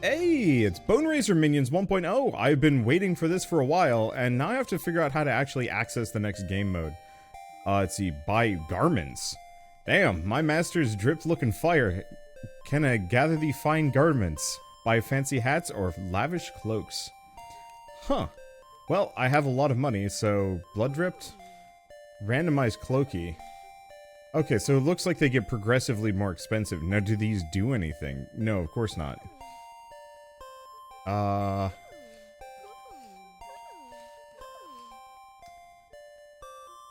Hey, it's Boneraiser Minions 1.0. I've been waiting for this for a while, and now I have to figure out how to actually access the next game mode. Let's see, buy garments. Damn, my master's dripped looking fire. Can I gather thee fine garments? Buy fancy hats or lavish cloaks? Huh. Well, I have a lot of money, so blood dripped? Randomized cloaky. Okay, so it looks like they get progressively more expensive. Now, do these do anything? No, of course not.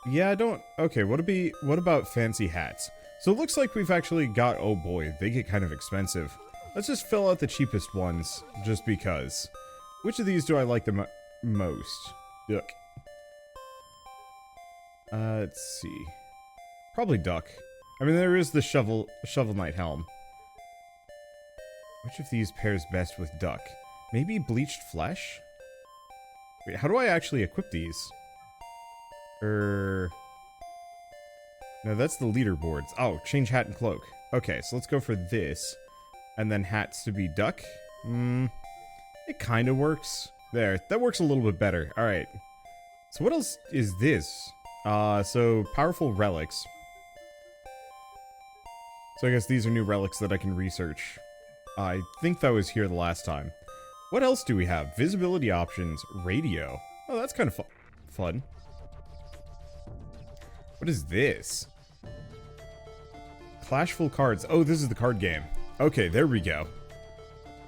Yeah, I don't... Okay, what about fancy hats? So it looks like we've actually got... Oh boy, they get kind of expensive. Let's just fill out the cheapest ones, just because. Which of these do I like the most? Duck. Let's see. Probably duck. I mean, there is the Shovel Knight helm. Which of these pairs best with duck? Maybe bleached flesh? Wait, how do I actually equip these? No, that's the leaderboards. Oh, change hat and cloak. Okay, so let's go for this. And then hats to be duck. It kind of works. There, that works a little bit better. Alright. So what else is this? So powerful relics. So I guess these are new relics that I can research. I think that was here the last time. What else do we have? Visibility options, radio. Oh, that's kind of fun. What is this? Clash full cards. Oh, this is the card game. Okay, there we go.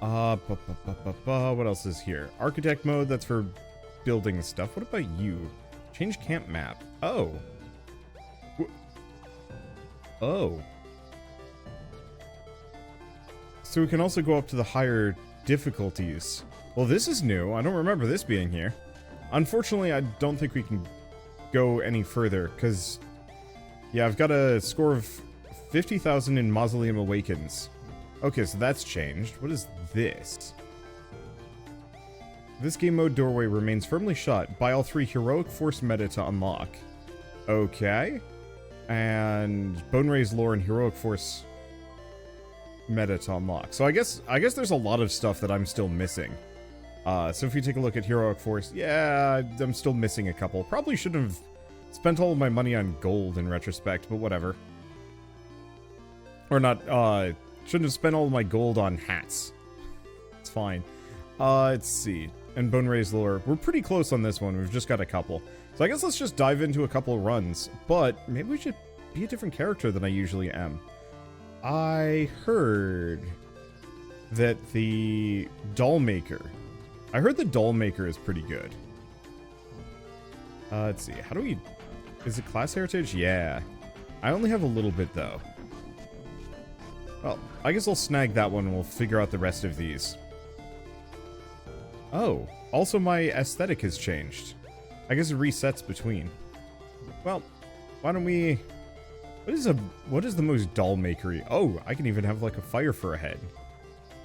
What else is here? Architect mode, that's for building stuff. What about you? Change camp map. Oh. Oh. So we can also go up to the higher difficulties. Well, this is new. I don't remember this being here. Unfortunately, I don't think we can go any further, because... Yeah, I've got a score of 50,000 in Mausoleum Awakens. Okay, so that's changed. What is this? This game mode doorway remains firmly shut. Buy all 3 Heroic Force meta to unlock. Okay. And Boneraiser lore and Heroic Force meta to unlock. So I guess there's a lot of stuff that I'm still missing. So if you take a look at Heroic Force, yeah, I'm still missing a couple. Probably shouldn't have spent all of my money on gold in retrospect, but whatever. Or not, shouldn't have spent all of my gold on hats. It's fine. Let's see. And Boneraiser lore. We're pretty close on this one. We've just got a couple. So I guess let's just dive into a couple runs. But maybe we should be a different character than I usually am. I heard that the doll maker... I heard the doll maker is pretty good. Let's see. How do we... Is it class heritage? Yeah. I only have a little bit, though. Well, I guess I'll snag that one and we'll figure out the rest of these. Oh, also my aesthetic has changed. I guess it resets between. Well, why don't we... What is the most doll makery? Oh, I can even have like a fire for a head.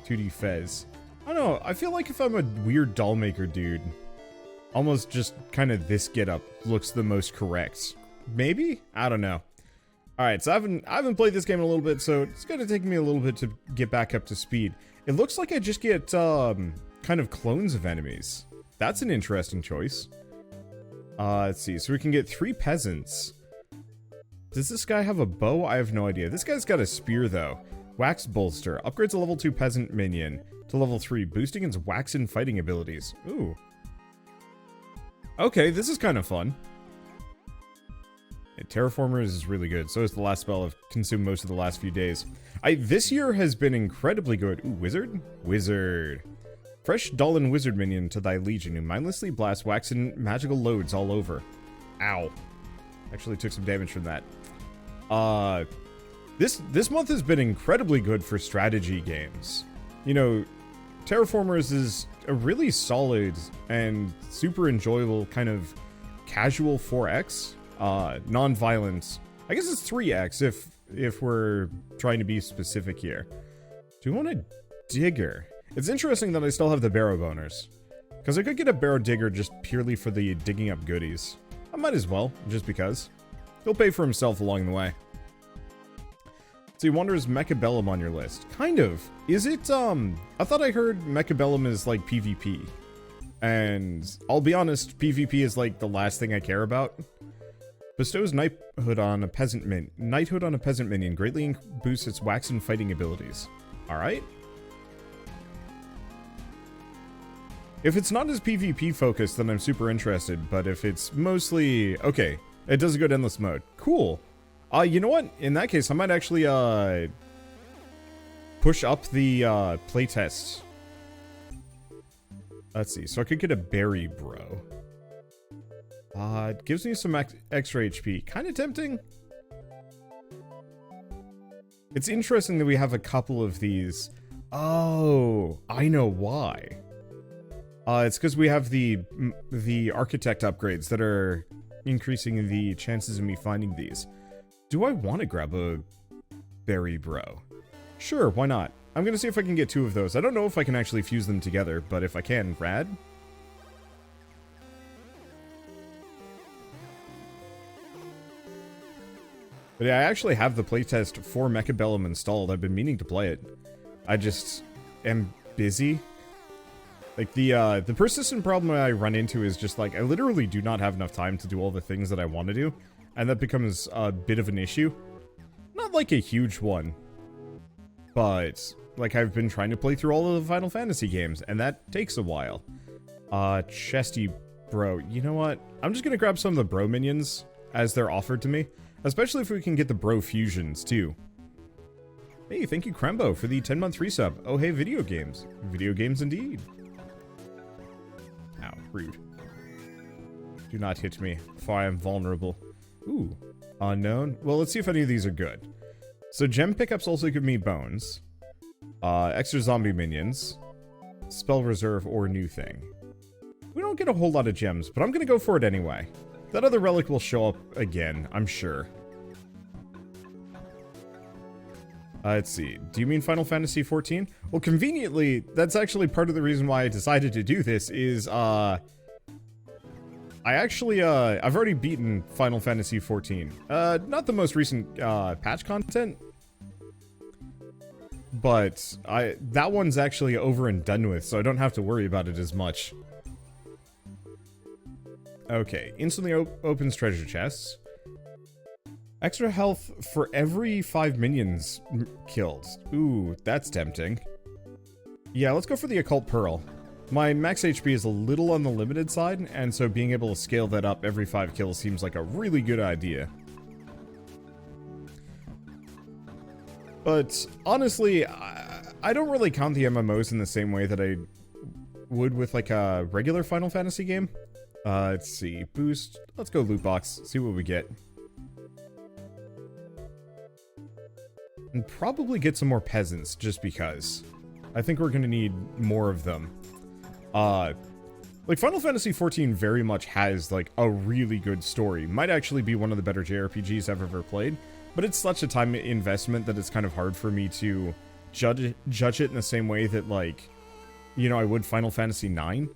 2D Fez. I don't know, I feel like if I'm a weird doll maker dude, almost just kind of this getup looks the most correct. Maybe? I don't know. Alright, so I haven't played this game in a little bit, so it's gonna take me a little bit to get back up to speed. It looks like I just get, kind of clones of enemies. That's an interesting choice. Let's see, so we can get 3 peasants. Does this guy have a bow? I have no idea. This guy's got a spear, though. Wax Bolster. Upgrades a level 2 peasant minion to level 3, boosting its wax and fighting abilities. Ooh. Okay, this is kind of fun. Yeah, Terraformers is really good. So is the last spell I've consumed most of the last few days. This year has been incredibly good. Ooh, Wizard? Wizard. Fresh Dolan Wizard minion to thy legion, who mindlessly blasts wax and magical loads all over. Ow. Actually took some damage from that. This month has been incredibly good for strategy games. You know, Terraformers is a really solid and super enjoyable kind of casual 4X, non-violent. I guess it's 3X if we're trying to be specific here. Do we want a digger? It's interesting that I still have the barrow boners, because I could get a barrow digger just purely for the digging up goodies. I might as well, just because. He'll pay for himself along the way. So you wonder, is Mechabellum on your list? Kind of. Is it, I thought I heard Mechabellum is like PvP. And I'll be honest, PvP is like the last thing I care about. Bestows knighthood on a peasant minion greatly boosts its wax and fighting abilities. Alright. If it's not as PvP focused, then I'm super interested, but if it's mostly... Okay, it does a good endless mode. Cool. You know what? In that case, I might actually, push up the, playtest. Let's see, so I could get a berry bro. It gives me some extra HP. Kind of tempting. It's interesting that we have a couple of these. Oh, I know why. It's because we have the architect upgrades that are increasing the chances of me finding these. Do I want to grab a berry bro? Sure, why not? I'm gonna see if I can get 2 of those. I don't know if I can actually fuse them together, but if I can, rad. But yeah, I actually have the playtest for Mechabellum installed. I've been meaning to play it. I just am busy. Like, the persistent problem I run into is just, like, I literally do not have enough time to do all the things that I want to do. And that becomes a bit of an issue. Not, like, a huge one. But, like, I've been trying to play through all of the Final Fantasy games, and that takes a while. Chesty bro. You know what? I'm just gonna grab some of the bro minions as they're offered to me. Especially if we can get the bro fusions, too. Hey, thank you, Krembo, for the 10-month resub. Oh, hey, video games. Video games indeed. Ow, rude. Do not hit me, for I am vulnerable. Ooh, unknown. Well, let's see if any of these are good. So gem pickups also give me bones. Extra zombie minions. Spell reserve or new thing. We don't get a whole lot of gems, but I'm gonna go for it anyway. That other relic will show up again, I'm sure. Let's see. Do you mean Final Fantasy XIV? Well, conveniently, that's actually part of the reason why I decided to do this is, I actually, I've already beaten Final Fantasy XIV. Not the most recent, patch content. But, that one's actually over and done with, so I don't have to worry about it as much. Okay, instantly opens treasure chests. Extra health for every 5 minions killed. Ooh, that's tempting. Yeah, let's go for the Occult Pearl. My max HP is a little on the limited side, and so being able to scale that up every 5 kills seems like a really good idea. But, honestly, I don't really count the MMOs in the same way that I would with, like, a regular Final Fantasy game. Let's see. Boost. Let's go loot box. See what we get. And probably get some more peasants, just because. I think we're gonna need more of them. Like, Final Fantasy XIV very much has, like, a really good story. Might actually be one of the better JRPGs I've ever played. But it's such a time investment that it's kind of hard for me to judge it in the same way that, like, you know, I would Final Fantasy IX.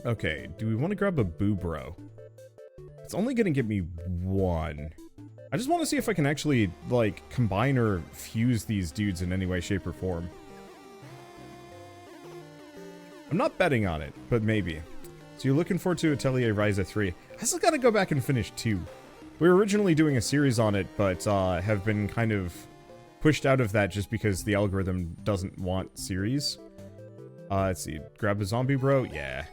Okay, do we want to grab a Boo Bro? It's only gonna give me 1. I just want to see if I can actually, like, combine or fuse these dudes in any way, shape, or form. I'm not betting on it, but maybe. So you're looking forward to Atelier Ryza 3. I still gotta go back and finish 2. We were originally doing a series on it, but have been kind of pushed out of that just because the algorithm doesn't want series. Let's see. Grab a zombie bro? Yeah.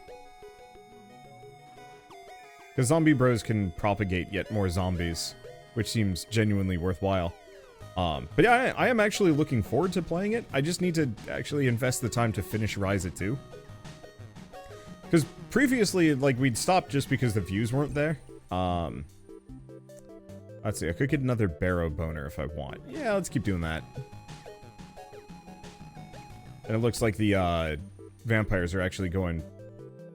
Because zombie bros can propagate yet more zombies, which seems genuinely worthwhile. But yeah, I am actually looking forward to playing it. I just need to actually invest the time to finish Ryza 2. Because previously, like, we'd stopped just because the views weren't there. Let's see, I could get another Barrow Boner if I want. Yeah, let's keep doing that. And it looks like the vampires are actually going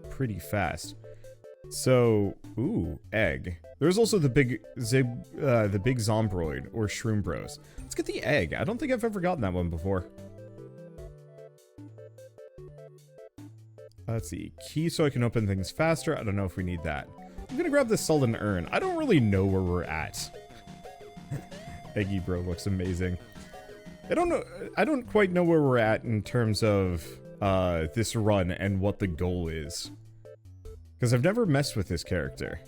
pretty fast. So, ooh, egg. There's also the big Zombroid, or Shroom Bros. Let's get the egg. I don't think I've ever gotten that one before. Let's see. Key so I can open things faster. I don't know if we need that. I'm gonna grab the Sullen Urn. I don't really know where we're at. Eggy Bro looks amazing. I don't quite know where we're at in terms of this run and what the goal is. Because I've never messed with this character.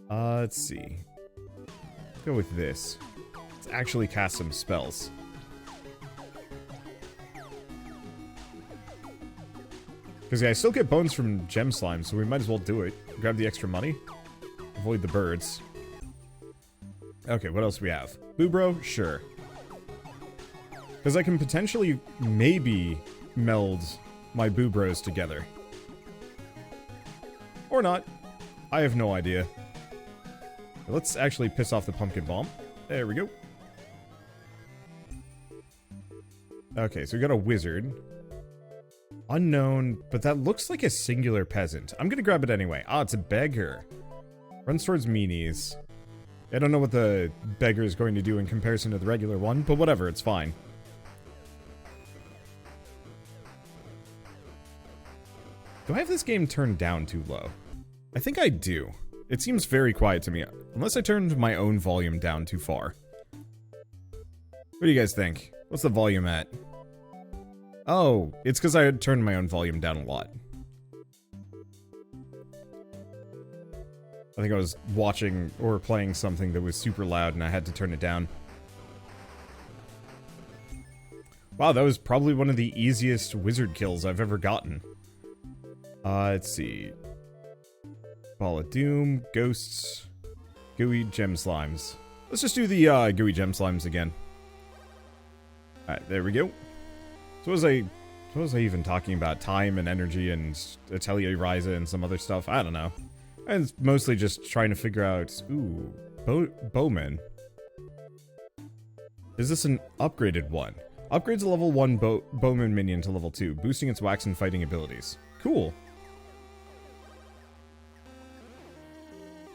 Let's see. Let's go with this. Let's actually cast some spells. Because yeah, I still get bones from gem slime, so we might as well do it. Grab the extra money. Avoid the birds. Okay, what else we have? Boobro? Sure. Because I can potentially, maybe, meld my Boobros together. Or not. I have no idea. Let's actually piss off the pumpkin bomb. There we go. Okay, so we got a wizard. Unknown, but that looks like a singular peasant. I'm gonna grab it anyway. Ah, it's a beggar. Runs towards meanies. I don't know what the beggar is going to do in comparison to the regular one, but whatever, it's fine. Do I have this game turned down too low? I think I do. It seems very quiet to me, unless I turned my own volume down too far. What do you guys think? What's the volume at? Oh, it's because I had turned my own volume down a lot. I think I was watching or playing something that was super loud and I had to turn it down. Wow, that was probably one of the easiest wizard kills I've ever gotten. Let's see. Ball of Doom, Ghosts, Gooey Gem Slimes. Let's just do the Gooey Gem Slimes again. Alright, there we go. So what was I even talking about? Time and energy and Atelier Ryza and some other stuff? I don't know. And it's mostly just trying to figure out... Ooh, Bowman. Is this an upgraded one? Upgrades a level 1 Bowman minion to level 2, boosting its wax and fighting abilities. Cool.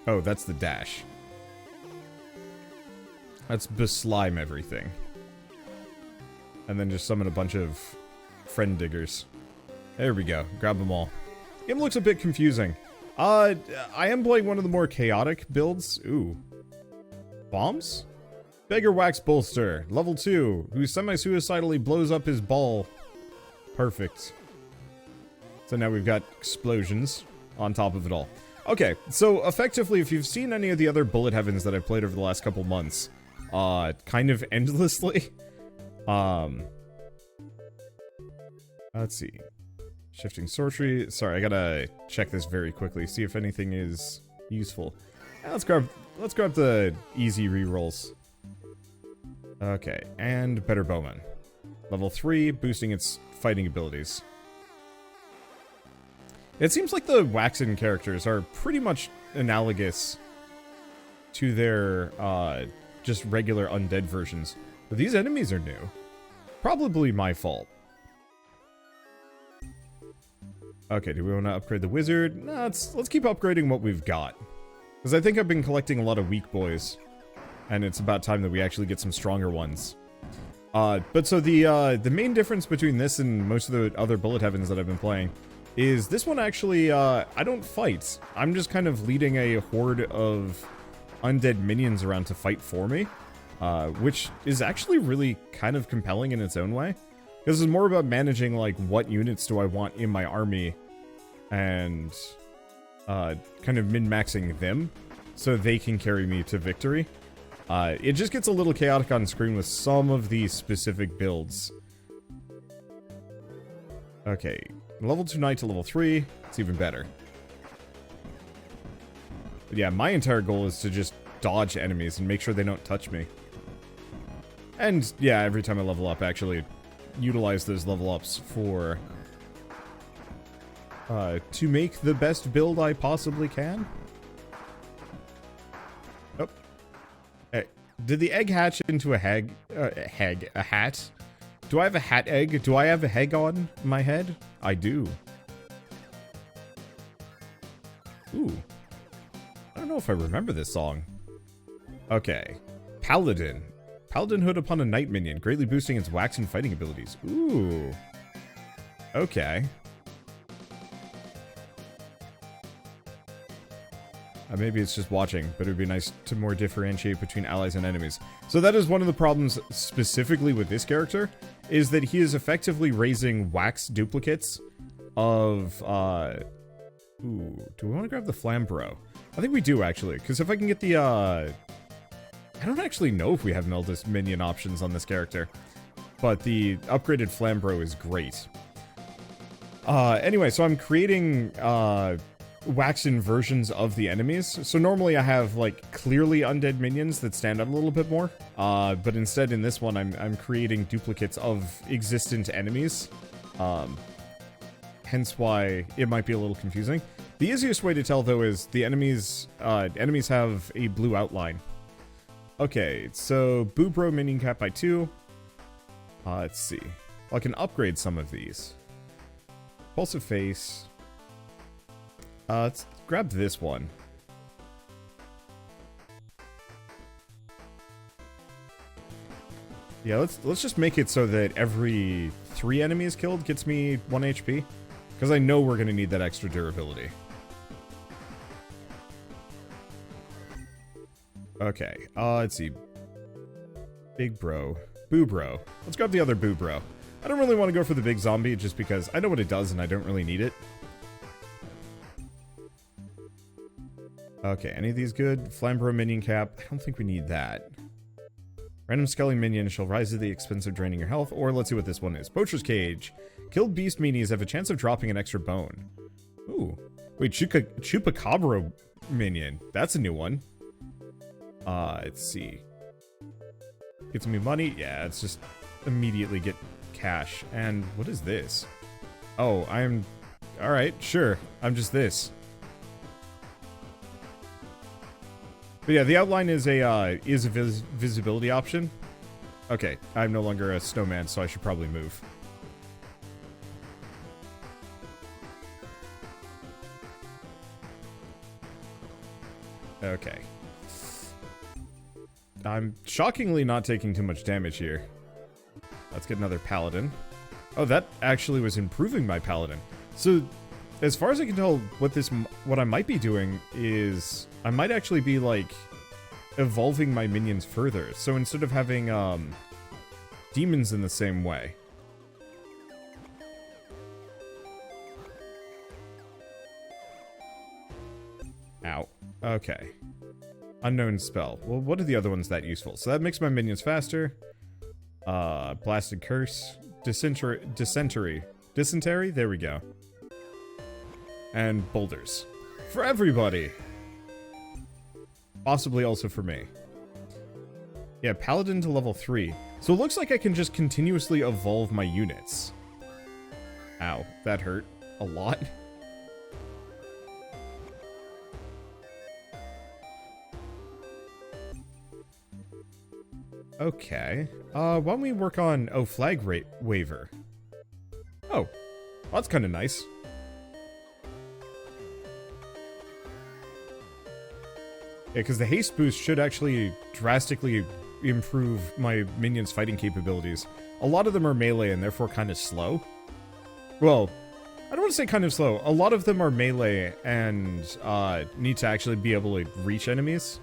Oh, that's the dash. That's beslime everything. And then just summon a bunch of friend diggers. There we go. Grab them all. Game looks a bit confusing. I am playing one of the more chaotic builds. Ooh. Bombs? Beggar Wax Bolster. Level 2. Who semi-suicidally blows up his ball. Perfect. So now we've got explosions on top of it all. Okay, so effectively, if you've seen any of the other Bullet Heavens that I've played over the last couple months, kind of endlessly, let's see. Shifting Sorcery. Sorry, I gotta check this very quickly, see if anything is useful. Let's grab the easy rerolls. Okay, and Better Bowman. Level 3, boosting its fighting abilities. It seems like the Waxen characters are pretty much analogous to their, just regular undead versions. But these enemies are new. Probably my fault. Okay, do we want to upgrade the wizard? Nah, let's keep upgrading what we've got. Because I think I've been collecting a lot of weak boys. And it's about time that we actually get some stronger ones. But so the main difference between this and most of the other Bullet Heavens that I've been playing is this one actually, I don't fight. I'm just kind of leading a horde of undead minions around to fight for me. Which is actually really kind of compelling in its own way. Because it's more about managing, like, what units do I want in my army, and kind of min-maxing them, so they can carry me to victory. It just gets a little chaotic on screen with some of these specific builds. Okay, level 2 knight to level 3, it's even better. But yeah, my entire goal is to just dodge enemies and make sure they don't touch me. And yeah, every time I level up, actually utilize those level ups for to make the best build I possibly can. Oh. Hey, did the egg hatch into a hag? A hat? Do I have a hat egg? Do I have a heg on my head? I do. Ooh. I don't know if I remember this song. Okay. Paladin. Paladin hood upon a knight minion, greatly boosting its wax and fighting abilities. Ooh. Okay. Maybe it's just watching, but it would be nice to more differentiate between allies and enemies. So that is one of the problems specifically with this character, is that he is effectively raising wax duplicates of, ooh, do we want to grab the Flambro? I think we do, actually, because if I can get the, I don't actually know if we have Meldus minion options on this character, but the upgraded Flambro is great. Anyway, so I'm creating, waxen versions of the enemies. So normally I have like clearly undead minions that stand out a little bit more, but instead in this one I'm creating duplicates of existent enemies, hence why it might be a little confusing. The easiest way to tell though is the enemies have a blue outline. Okay, so Boobro minion cap by 2. Let's see, I can upgrade some of these. Repulsive face. Let's grab this one. Yeah, let's just make it so that every 3 enemies killed gets me 1 HP. Because I know we're going to need that extra durability. Okay, let's see. Big bro. Boo bro. Let's grab the other boo bro. I don't really want to go for the big zombie just because I know what it does and I don't really need it. Okay, any of these good? Flambro minion cap. I don't think we need that. Random skelly minion shall rise at the expense of draining your health. Or let's see what this one is. Poacher's Cage. Killed beast meanies have a chance of dropping an extra bone. Ooh. Wait, Chupacabra minion. That's a new one. Let's see. Gets me money? Yeah, it's just immediately get cash. And what is this? Oh, I'm... Alright, sure. I'm just this. But yeah, the outline is a visibility option. Okay, I'm no longer a snowman, so I should probably move. Okay. I'm shockingly not taking too much damage here. Let's get another paladin. Oh, that actually was improving my paladin. So, as far as I can tell, what I might be doing is I might actually be like evolving my minions further. So instead of having demons in the same way. Ow. Okay. Unknown spell. Well, what are the other ones that useful? So that makes my minions faster. Blasted curse. Dysentery. There we go. And boulders. For everybody! Possibly also for me. Yeah, paladin to level 3. So it looks like I can just continuously evolve my units. Ow, that hurt a lot. Okay. Why don't we work on... Oh, flag rate waiver. Oh, well, that's kind of nice. Yeah, because the haste boost should actually drastically improve my minions' fighting capabilities. A lot of them are melee and therefore kind of slow. Well, I don't want to say kind of slow. A lot of them are melee and need to actually be able to reach enemies.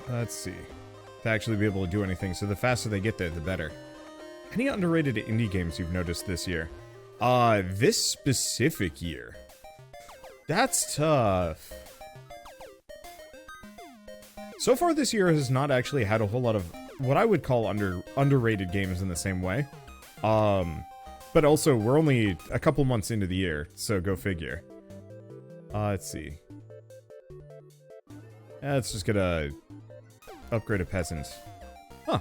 Let's see. To actually be able to do anything, so the faster they get there, the better. Any underrated indie games you've noticed this year? This specific year. That's tough. So far this year has not actually had a whole lot of what I would call underrated games in the same way. But also, we're only a couple months into the year, so go figure. Let's see. Let's just get a... upgrade a peasant. Huh.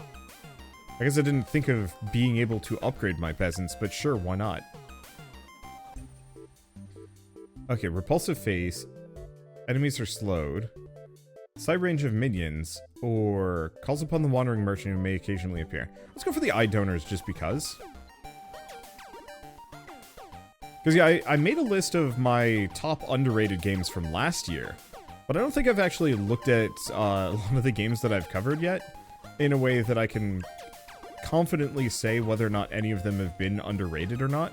I guess I didn't think of being able to upgrade my peasants, but sure, why not? Okay, repulsive face. Enemies are slowed. Side range of minions, or calls upon the wandering merchant who may occasionally appear. Let's go for the eye donors just because. Because yeah, I made a list of my top underrated games from last year. But I don't think I've actually looked at a lot of the games that I've covered yet in a way that I can confidently say whether or not any of them have been underrated or not.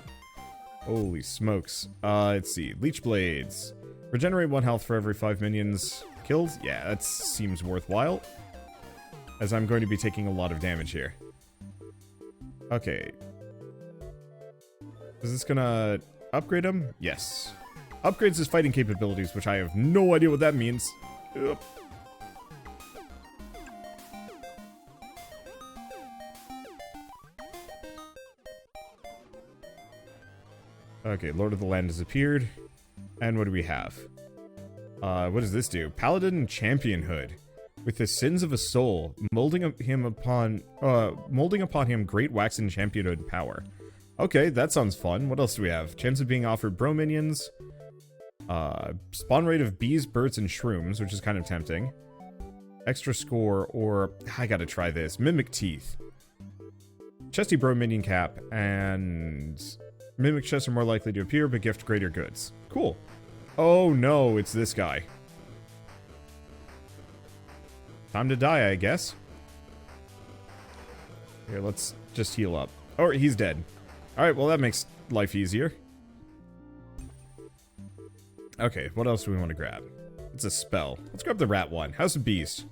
Holy smokes. Let's see. Leech Blades. Regenerate 1 health for every 5 minions killed. Yeah, that seems worthwhile, as I'm going to be taking a lot of damage here. Okay. Is this gonna upgrade him? Yes. Upgrades his fighting capabilities, which I have no idea what that means. Ugh. Okay, Lord of the Land has appeared. And what do we have? What does this do? Paladin Championhood. With the sins of a soul, molding upon him great waxen championhood power. Okay, that sounds fun. What else do we have? Chance of being offered bro minions. Spawn rate of bees, birds, and shrooms, which is kind of tempting. Extra score, or I gotta try this. Mimic teeth. Chesty bro minion cap, and mimic chests are more likely to appear, but gift greater goods. Cool. Oh no, it's this guy. Time to die, I guess. Here, let's just heal up. Oh, he's dead. Alright, well that makes life easier. Okay, what else do we want to grab? It's a spell. Let's grab the rat one. House of Beast.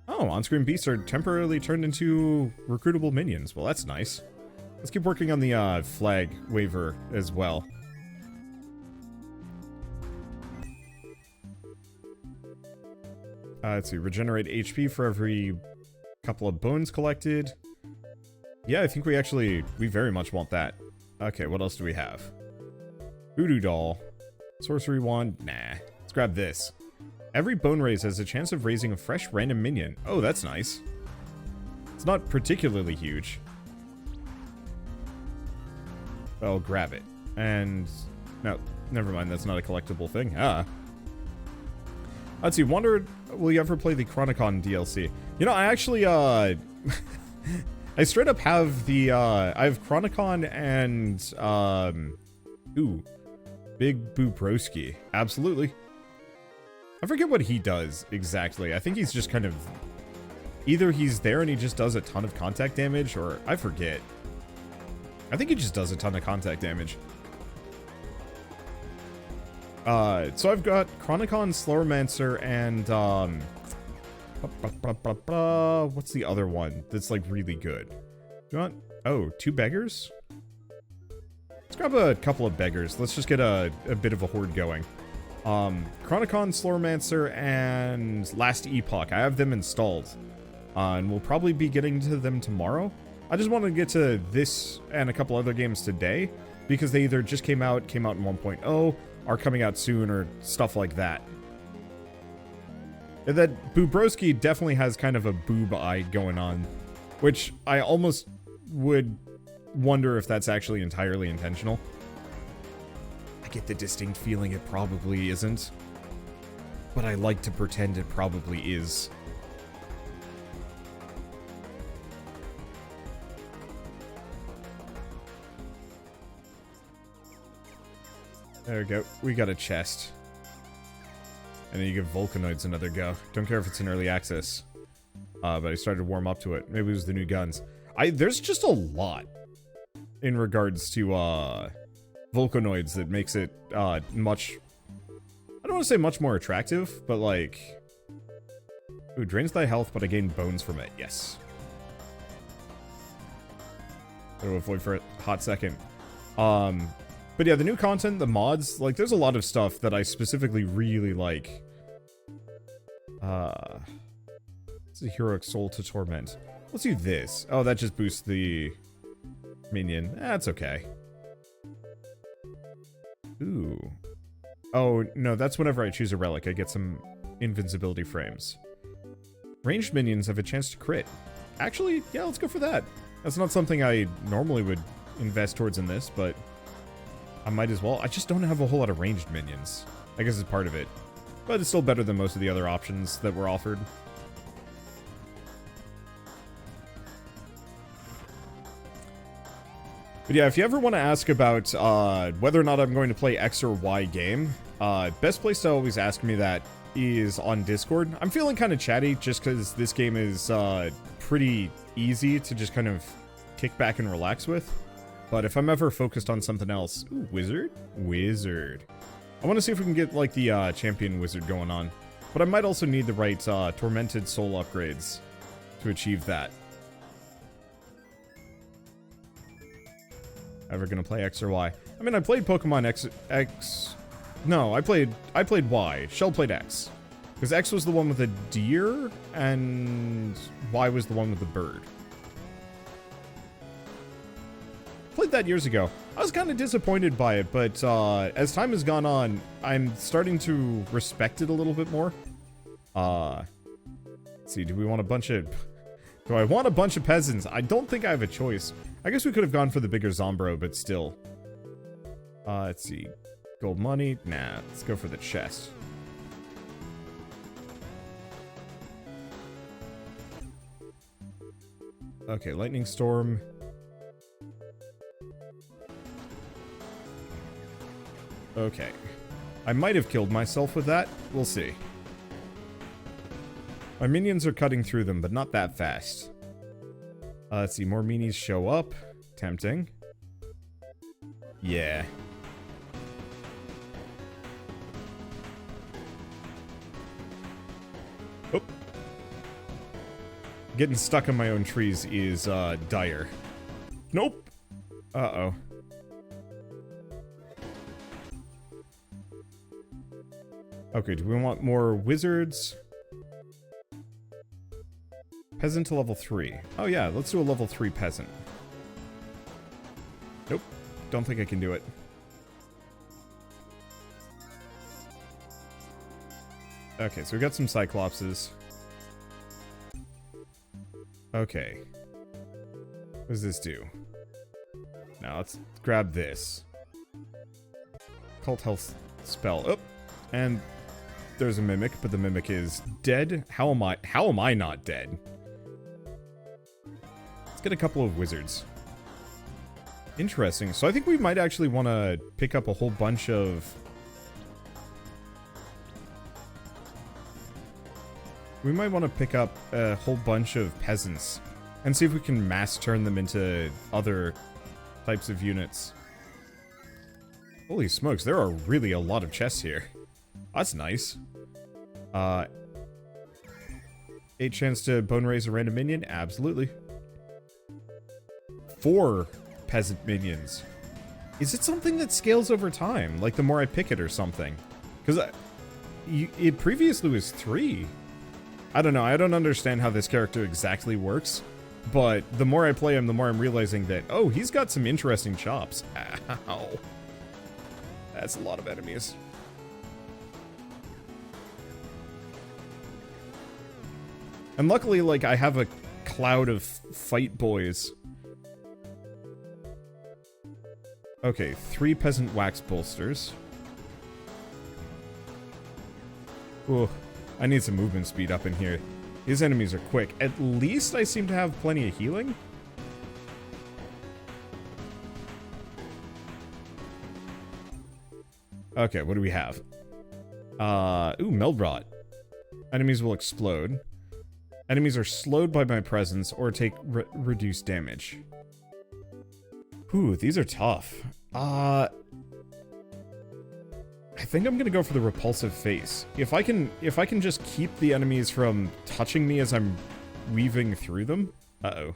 Oh, on-screen beasts are temporarily turned into recruitable minions. Well, that's nice. Let's keep working on the flag waver as well. Let's see, regenerate HP for every couple of bones collected. Yeah, I think we very much want that. Okay, what else do we have? Voodoo Doll. Sorcery Wand. Nah. Let's grab this. Every bone raise has a chance of raising a fresh random minion. Oh, that's nice. It's not particularly huge. I'll grab it. And... no, never mind, that's not a collectible thing. Let's see, will you ever play the Chronicon DLC? You know, I actually, I straight up have the, I have Chronicon and, Big Boobrowski. Absolutely. I forget what he does exactly. I think he's just kind of, either he's there and he just does a ton of contact damage, or I forget. I think he just does a ton of contact damage. So I've got Chronicon, Slowromancer, and, what's the other one that's, like, really good? Do you want... oh, 2 beggars? Let's grab a couple of beggars. Let's just get a bit of a horde going. Chronicon, Slowromancer, and Last Epoch. I have them installed. And we'll probably be getting to them tomorrow. I just wanted to get to this and a couple other games today, because they either just came out in 1.0, are coming out soon, or stuff like that. And that Boobrowski definitely has kind of a boob eye going on, which I almost would wonder if that's actually entirely intentional. I get the distinct feeling it probably isn't, but I like to pretend it probably is. There we go. We got a chest. And then you give Volcanoids another go. Don't care if it's in early access. But I started to warm up to it. Maybe it was the new guns. There's just a lot in regards to Volcanoids that makes it much... I don't want to say much more attractive, but like... ooh, drains thy health, but I gain bones from it. Yes. Gotta avoid for a hot second. But yeah, the new content, the mods, like, there's a lot of stuff that I specifically really like. It's a heroic soul to torment. Let's do this. Oh, that just boosts the minion. That's okay. Ooh. Oh, no, that's whenever I choose a relic. I get some invincibility frames. Ranged minions have a chance to crit. Actually, yeah, let's go for that. That's not something I normally would invest towards in this, but... I might as well. I just don't have a whole lot of ranged minions. I guess it's part of it. But it's still better than most of the other options that were offered. But yeah, if you ever want to ask about whether or not I'm going to play X or Y game, best place to always ask me that is on Discord. I'm feeling kind of chatty just because this game is pretty easy to just kind of kick back and relax with. But if I'm ever focused on something else... Ooh, wizard? Wizard. I want to see if we can get, like, the champion wizard going on. But I might also need the right tormented soul upgrades to achieve that. Ever gonna play X or Y? I mean, I played Pokemon X... No, I played Y. Shell played X. Because X was the one with the deer, and Y was the one with the bird. Played that years ago. I was kind of disappointed by it, but as time has gone on, I'm starting to respect it a little bit more. Let's see, do we want a bunch of... Do I want a bunch of peasants? I don't think I have a choice. I guess we could have gone for the bigger Zombro, but still. Let's see. Gold money? Nah, let's go for the chest. Okay, lightning storm. Okay. I might have killed myself with that. We'll see. My minions are cutting through them, but not that fast. Let's see, more minis show up. Tempting. Yeah. Oh. Getting stuck in my own trees is, dire. Nope. Uh-oh. Okay, do we want more wizards? Peasant to level 3. Oh yeah, let's do a level 3 peasant. Nope. Don't think I can do it. Okay, so we got some Cyclopses. Okay. What does this do? Now let's grab this. Cult health spell. Oh, and there's a mimic, but the mimic is dead. How am I not dead? Let's get a couple of wizards. Interesting. So I think we might actually want to pick up a whole bunch of... We might want to pick up a whole bunch of peasants and see if we can mass turn them into other types of units. Holy smokes, there are really a lot of chests here. That's nice. 8 chance to Boneraiser a random minion? Absolutely. 4 peasant minions. Is it something that scales over time? Like the more I pick it or something? Because it previously was 3. I don't know, I don't understand how this character exactly works, but the more I play him, the more I'm realizing that, oh, he's got some interesting chops. Ow. That's a lot of enemies. And luckily, like, I have a cloud of fight boys. Okay, 3 peasant wax bolsters. Ooh. I need some movement speed up in here. These enemies are quick. At least I seem to have plenty of healing. Okay, what do we have? Ooh, Meldrot. Enemies will explode. Enemies are slowed by my presence or take reduced damage. Ooh, these are tough. I think I'm gonna go for the repulsive face. If I can just keep the enemies from touching me as I'm weaving through them. Uh-oh.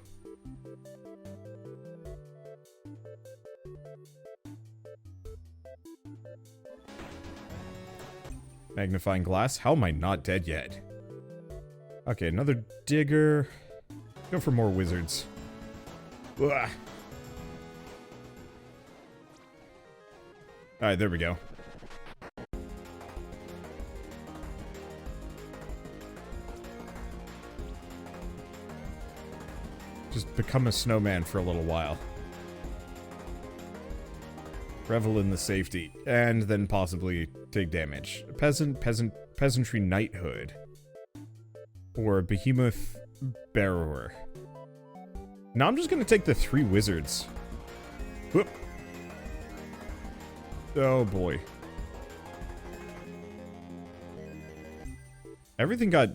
Magnifying glass. How am I not dead yet? Okay, another digger. Go for more wizards. Ugh. Alright, there we go. Just become a snowman for a little while. Revel in the safety. And then possibly take damage. Peasantry knighthood. Or behemoth bearer. Now I'm just gonna take the 3 wizards. Whoop. Oh boy. Everything got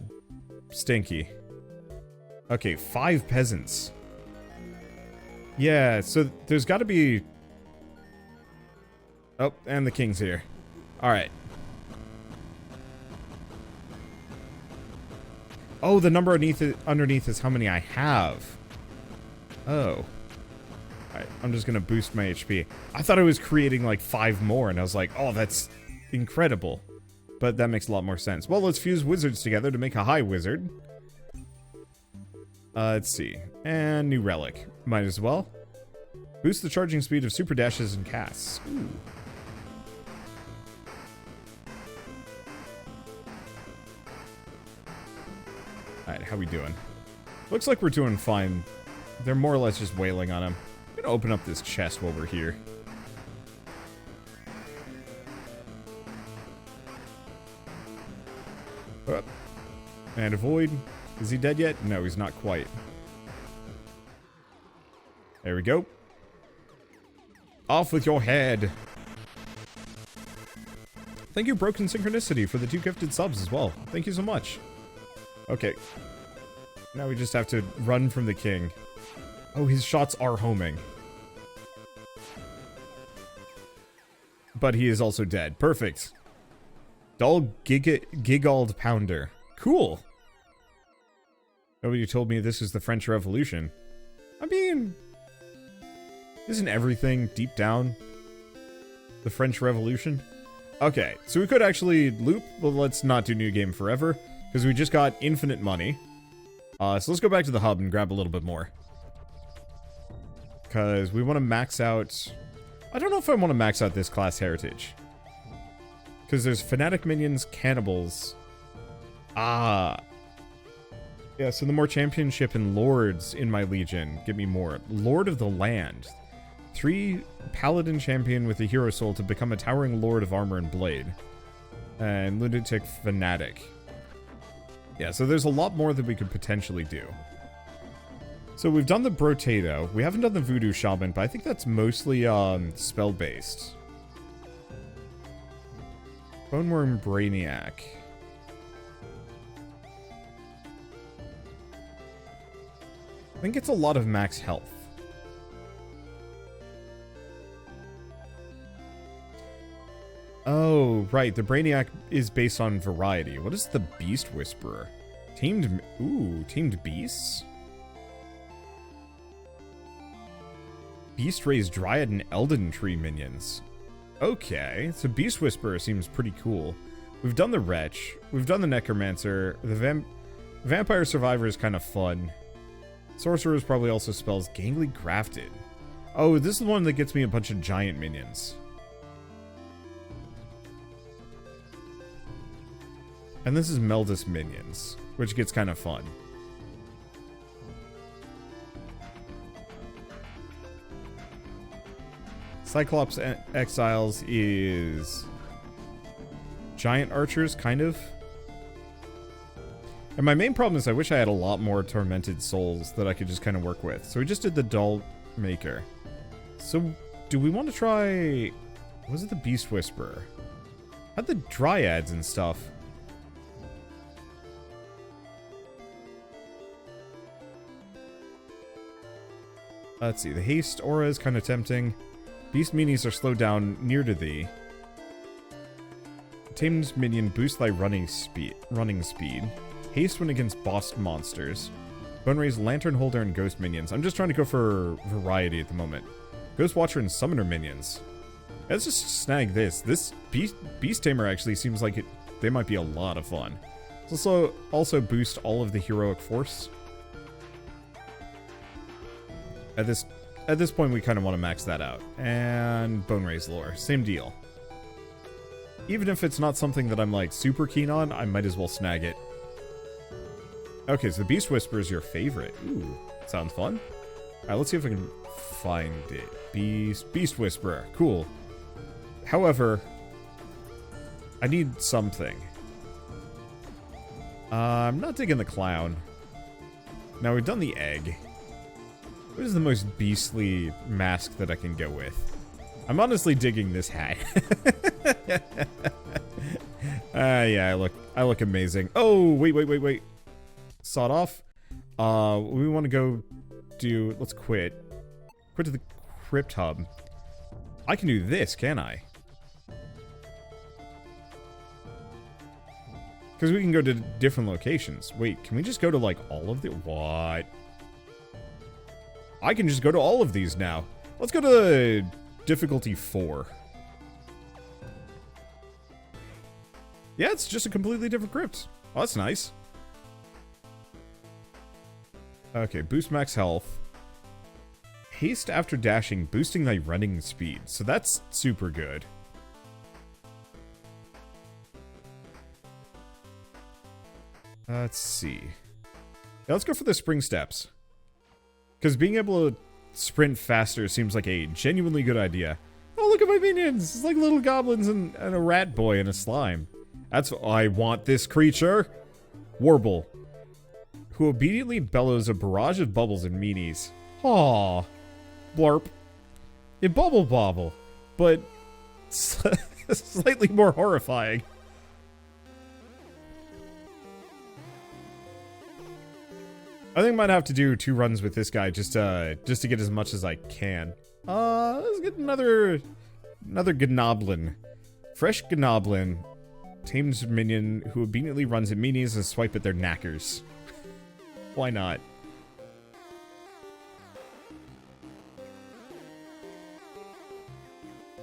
stinky. Okay, 5 peasants. Yeah, so there's got to be... Oh, and the king's here. Alright. Oh, the number underneath is how many I have. Oh. Alright, I'm just gonna boost my HP. I thought I was creating like 5 more, and I was like, oh, that's incredible. But that makes a lot more sense. Well, let's fuse wizards together to make a high wizard. Let's see. And new relic. Might as well. Boost the charging speed of super dashes and casts. Ooh. Alright, how we doing? Looks like we're doing fine. They're more or less just wailing on him. I'm gonna open up this chest while we're here. And avoid. Is he dead yet? No, he's not quite. There we go. Off with your head. Thank you, Broken Synchronicity, for the 2 gifted subs as well. Thank you so much. Okay. Now we just have to run from the king. Oh, his shots are homing. But he is also dead. Perfect. Dull Gigald Pounder. Cool. Nobody told me this is the French Revolution. I mean... Isn't everything, deep down, the French Revolution? Okay, so we could actually loop, but let's not do New Game Forever, because we just got infinite money. So let's go back to the hub and grab a little bit more. Because we want to max out... I don't know if I want to max out this class heritage. Because there's Fanatic Minions, Cannibals. Ah. Yeah, so the more Championship and Lords in my Legion, give me more. Lord of the Land. 3 Paladin Champion with a Hero Soul to become a Towering Lord of Armor and Blade. And Lunatic Fanatic. Yeah, so there's a lot more that we could potentially do. So we've done the Brotato. We haven't done the Voodoo Shaman, but I think that's mostly spell-based. Boneworm Brainiac. I think it's a lot of max health. Oh, right. The Brainiac is based on variety. What is the Beast Whisperer? Teamed Beasts? Beast Raised Dryad and Elden Tree minions. Okay, so Beast Whisperer seems pretty cool. We've done the Wretch. We've done the Necromancer. The Vampire Survivor is kind of fun. Sorcerers probably also spells Gangly Grafted. Oh, this is the one that gets me a bunch of giant minions. And this is Meldus Minions, which gets kind of fun. Cyclops Exiles is giant archers, kind of. And my main problem is I wish I had a lot more tormented souls that I could just kind of work with. So we just did the Dull Maker. So do we want to try... Was it the Beast Whisperer? Had the Dryads and stuff. Let's see, the Haste Aura is kind of tempting. Beast Minis are slowed down near to thee. Tamed Minion boosts thy running speed. Haste when against boss monsters. Boneraiser, Lantern Holder, and Ghost Minions. I'm just trying to go for variety at the moment. Ghost Watcher and Summoner Minions. Let's just snag this. This Beast Tamer actually seems like they might be a lot of fun. Let's also boost all of the heroic force. At this point, we kind of want to max that out. And Boneraiser lore, same deal. Even if it's not something that I'm like super keen on, I might as well snag it. Okay, so the Beast Whisperer is your favorite. Ooh, sounds fun. Alright, let's see if I can find it. Beast Whisperer, cool. However, I need something. I'm not digging the clown. Now we've done the egg. What is the most beastly mask that I can go with? I'm honestly digging this hat. Yeah, I look amazing. Oh, wait. Sawed off. We want to go do... Let's quit. Quit to the crypt hub. I can do this, can I? Because we can go to different locations. Wait, can we just go to, like, all of the... What? I can just go to all of these now. Let's go to difficulty 4. Yeah, it's just a completely different crypt. Oh, that's nice. Okay, boost max health. Haste after dashing, boosting thy running speed. So that's super good. Let's see. Yeah, let's go for the spring steps. Because being able to sprint faster seems like a genuinely good idea. Oh, look at my minions! It's like little goblins and a rat boy and a slime. That's I want this creature. Warble. Who obediently bellows a barrage of bubbles and meanies. Aww. Blarp. It bubble bobble. But slightly more horrifying. I think I might have to do 2 runs with this guy just to get as much as I can. Let's get another Gnoblin. Fresh Gnoblin. Tamed minion who obediently runs at meanies and swipe at their knackers. Why not?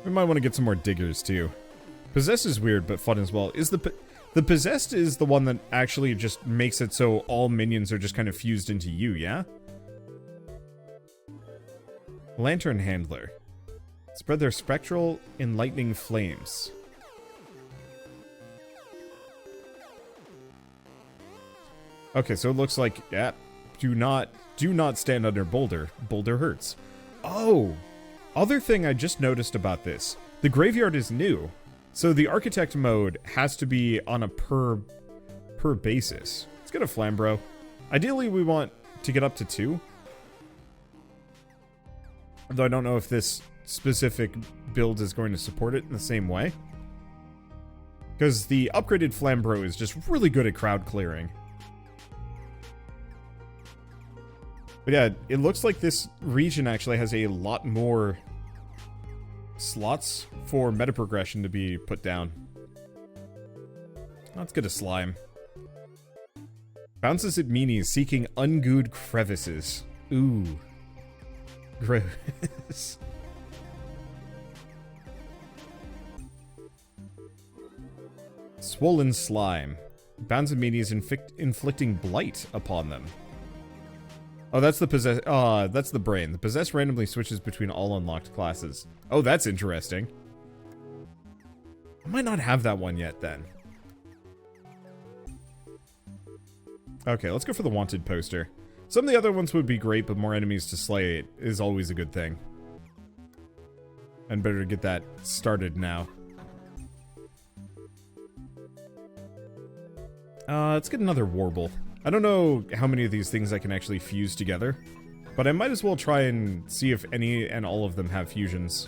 We might want to get some more diggers too. Possessed is weird but fun as well. Is the possessed is the one that actually just makes it so all minions are just kind of fused into you, yeah? Lantern handler. Spread their spectral enlightening flames. Okay, so it looks like, yeah, do not stand under boulder. Boulder hurts. Oh, other thing I just noticed about this. The graveyard is new. So the architect mode has to be on a per basis. Let's get a Flambro. Ideally, we want to get up to 2. Though I don't know if this specific build is going to support it in the same way. Because the upgraded Flambro is just really good at crowd clearing. But yeah, it looks like this region actually has a lot more slots for meta progression to be put down. Let's get a slime. Bounces at meanies, seeking ungooed crevices. Ooh. Gross. Swollen slime. Bounds at meanies, inflicting blight upon them. Oh, that's the possess. That's the brain. The possessed randomly switches between all unlocked classes. Oh, that's interesting. I might not have that one yet, then. Okay, let's go for the wanted poster. Some of the other ones would be great, but more enemies to slay is always a good thing. And better to get that started now. Let's get another Warble. I don't know how many of these things I can actually fuse together, but I might as well try and see if any and all of them have fusions.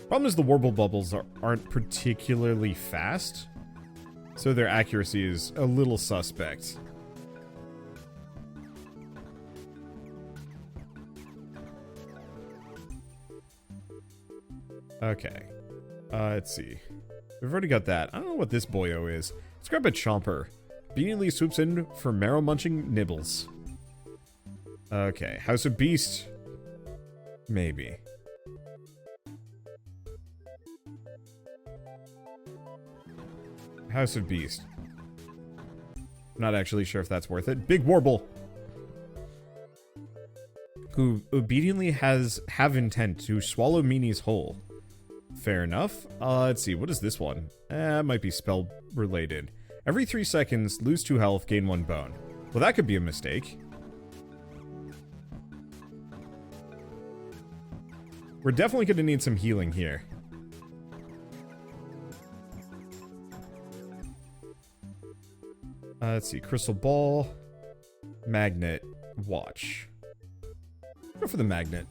Problem is the Warble bubbles aren't particularly fast, so their accuracy is a little suspect. Okay. Let's see. We've already got that. I don't know what this boyo is. Let's grab a Chomper. Conveniently swoops in for marrow-munching nibbles. Okay, House of Beast. Maybe. House of Beast. Not actually sure if that's worth it. Big Warble. Who obediently have intent to swallow meanies whole. Fair enough. Let's see, what is this one? It might be spell related. Every 3 seconds, lose 2 health, gain 1 bone. Well, that could be a mistake. We're definitely going to need some healing here. Let's see, Crystal Ball, Magnet, Watch. Go for the Magnet.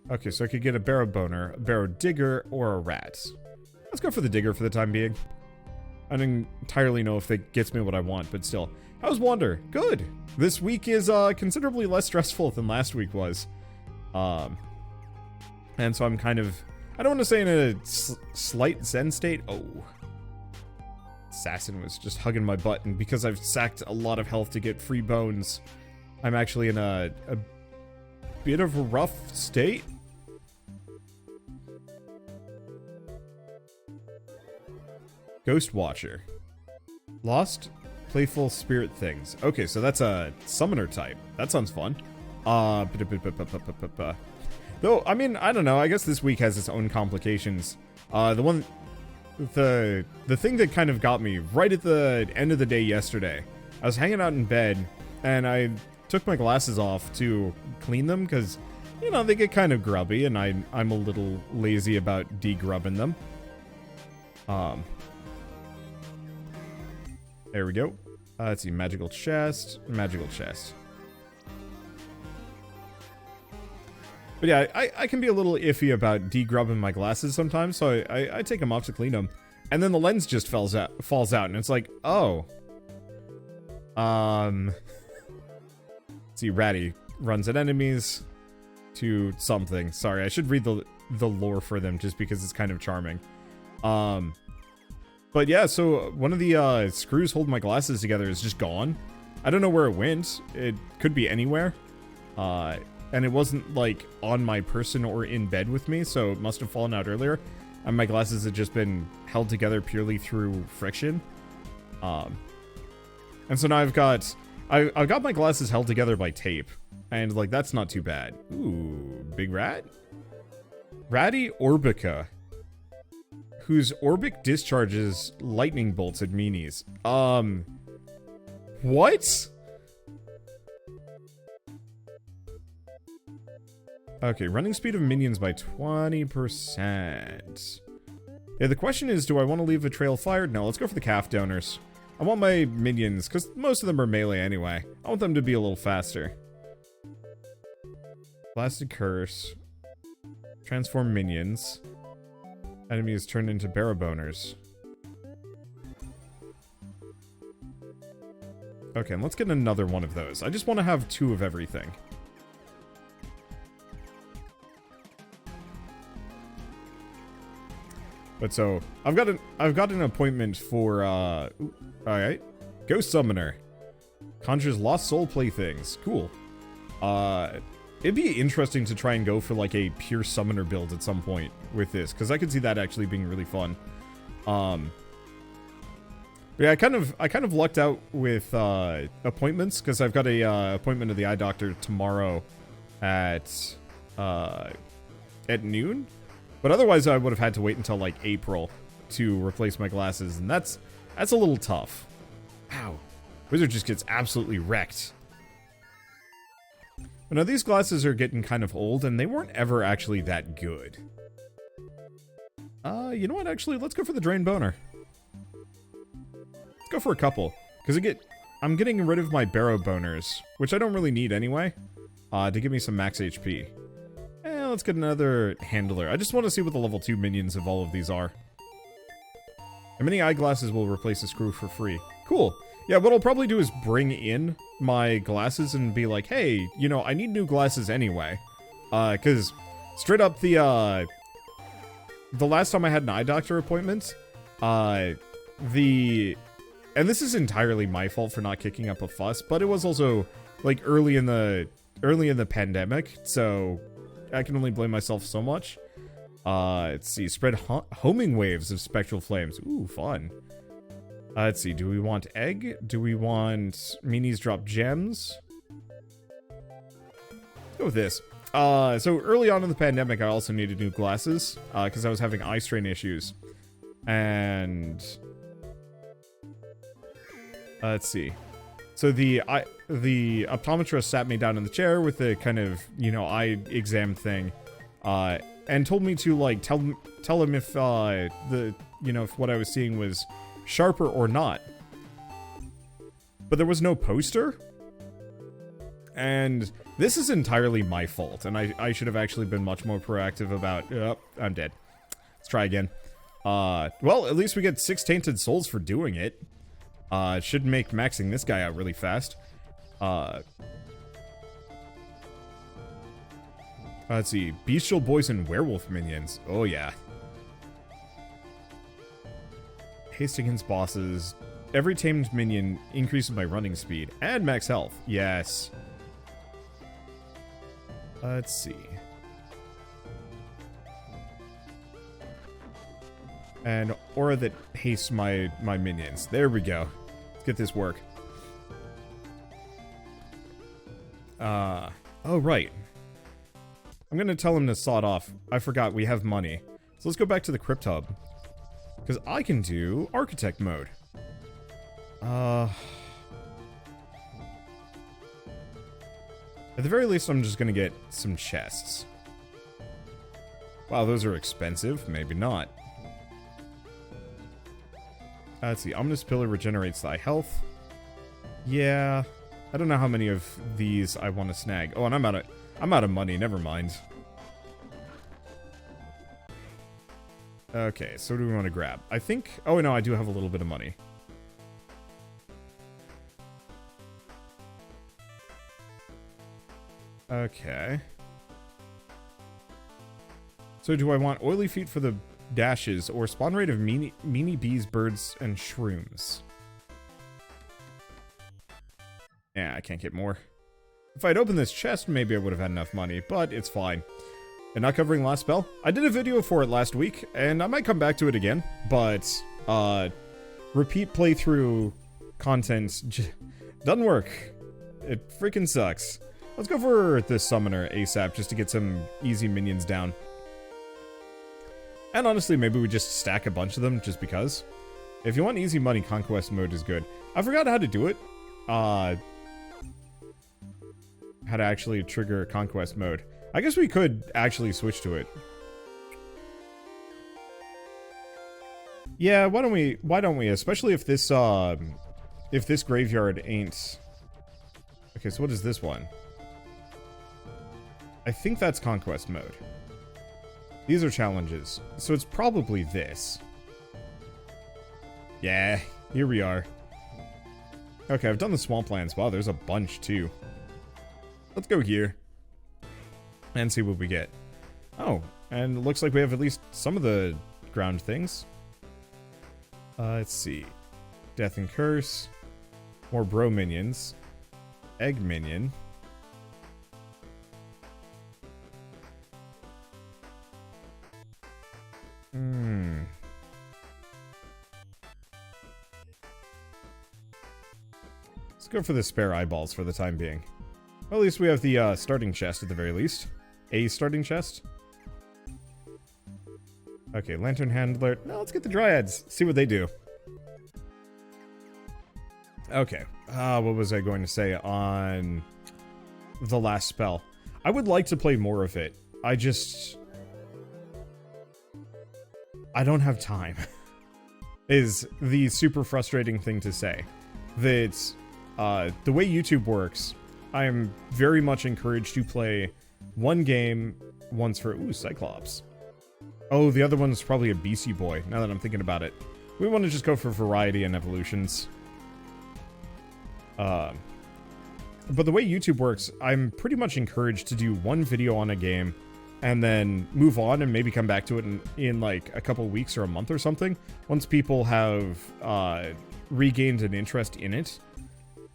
Okay, so I could get a Barrow Boner, a Barrow Digger, or a Rat. Let's go for the Digger for the time being. I don't entirely know if that gets me what I want, but still. How's Wander? Good. This week is considerably less stressful than last week was. And so I'm kind of, I don't want to say in a slight zen state. Oh. Assassin was just hugging my butt, and because I've sacked a lot of health to get free bones, I'm actually in a bit of a rough state. Ghost Watcher. Lost playful spirit things. Okay, so that's a summoner type. That sounds fun. Though, I mean, I don't know. I guess this week has its own complications. The thing that kind of got me right at the end of the day yesterday, I was hanging out in bed, and I took my glasses off to clean them, because, you know, they get kind of grubby, and I'm a little lazy about de-grubbing them. There we go. Let's see, magical chest, magical chest. But yeah, I can be a little iffy about de-grubbing my glasses sometimes, so I take them off to clean them. And then the lens just falls out, and it's like, oh. Let's see, Ratty runs at enemies to something. Sorry, I should read the lore for them just because it's kind of charming. But yeah, so one of the screws holding my glasses together is just gone. I don't know where it went. It could be anywhere. And it wasn't, like, on my person or in bed with me, so it must have fallen out earlier. And my glasses had just been held together purely through friction. And so now I've got my glasses held together by tape. And, like, that's not too bad. Ooh, big rat? Ratty Orbica, whose orbic discharges lightning bolts at meanies. What? Okay, running speed of minions by 20%. Yeah, the question is, do I want to leave a trail fired? No, let's go for the calf donors. I want my minions, because most of them are melee anyway. I want them to be a little faster. Blasted Curse. Transform minions. Enemies turned into baraboners. Okay, and let's get another one of those. I just want to have 2 of everything. But so, I've got an appointment for, alright. Ghost Summoner. Conjures lost soul playthings. Cool. It'd be interesting to try and go for, like, a pure summoner build at some point with this, because I could see that actually being really fun. But yeah, I kind of lucked out with, appointments, because I've got a, appointment of the eye doctor tomorrow at noon. But otherwise, I would have had to wait until, like, April to replace my glasses, and that's a little tough. Ow. Wizard just gets absolutely wrecked. But now, these glasses are getting kind of old, and they weren't ever actually that good. You know what, actually, let's go for the Drain Boner. Let's go for a couple, because I'm getting rid of my Barrow Boners, which I don't really need anyway, to give me some max HP. Let's get another handler. I just want to see what the level 2 minions of all of these are. How many eyeglasses will replace a screw for free? Cool. Yeah, what I'll probably do is bring in my glasses and be like, hey, you know, I need new glasses anyway. Because straight up the last time I had an eye doctor appointment, and this is entirely my fault for not kicking up a fuss, but it was also, like, early in the pandemic, so I can only blame myself so much. Let's see. Spread homing waves of spectral flames. Ooh, fun. Let's see. Do we want egg? Do we want minis drop gems? Let's go with this. So early on in the pandemic, I also needed new glasses, because I was having eye strain issues. And let's see. So the optometrist sat me down in the chair with the kind of, you know, eye exam thing, and told me to, like, tell him if if what I was seeing was sharper or not. But there was no poster, and this is entirely my fault, and I should have actually been much more proactive about. I'm dead. Let's try again. Well, at least we get 6 tainted souls for doing it. It should make maxing this guy out really fast. Let's see. Bestial boys and werewolf minions. Oh, yeah. Haste against bosses. Every tamed minion increases my running speed and max health. Yes. Let's see. And aura that hastes my minions. There we go. Let's get this work. Oh, right. I'm gonna tell him to sod off. I forgot we have money. So let's go back to the crypt hub. Because I can do architect mode. At the very least, I'm just gonna get some chests. Wow, those are expensive. Maybe not. Let's see. Ominous Pillar regenerates thy health. Yeah. I don't know how many of these I want to snag. Oh, and I'm out of money. Never mind. Okay, so what do we want to grab? I think... Oh, no, I do have a little bit of money. Okay. So do I want oily feet for the dashes or spawn rate of meanie bees, birds, and shrooms? Yeah, I can't get more. If I'd opened this chest, maybe I would have had enough money, but it's fine. And not covering last spell? I did a video for it last week, and I might come back to it again, but, repeat playthrough content doesn't work. It freaking sucks. Let's go for this summoner ASAP, just to get some easy minions down. And honestly, maybe we just stack a bunch of them, just because. If you want easy money, Conquest mode is good. I forgot how to do it. How to actually trigger Conquest mode. I guess we could actually switch to it. Yeah, why don't we? Especially if this graveyard ain't... Okay, so what is this one? I think that's Conquest mode. These are challenges. So it's probably this. Yeah, here we are. Okay, I've done the swamplands. Wow, there's a bunch too. Let's go here. And see what we get. Oh, and it looks like we have at least some of the ground things. Let's see. Death and Curse. More bro minions. Egg minion. Let's go for the spare eyeballs for the time being. Well, at least we have the starting chest at the very least. A starting chest. Okay, Lantern Handler. Now let's get the Dryads. See what they do. Okay. What was I going to say on the last spell? I would like to play more of it. I don't have time. Is the super frustrating thing to say. That the way YouTube works, I am very much encouraged to play one game once for... Ooh, Cyclops. Oh, the other one's probably a BC boy, now that I'm thinking about it. We want to just go for variety and evolutions. But the way YouTube works, I'm pretty much encouraged to do one video on a game and then move on and maybe come back to it in like a couple weeks or a month or something. Once people have regained an interest in it.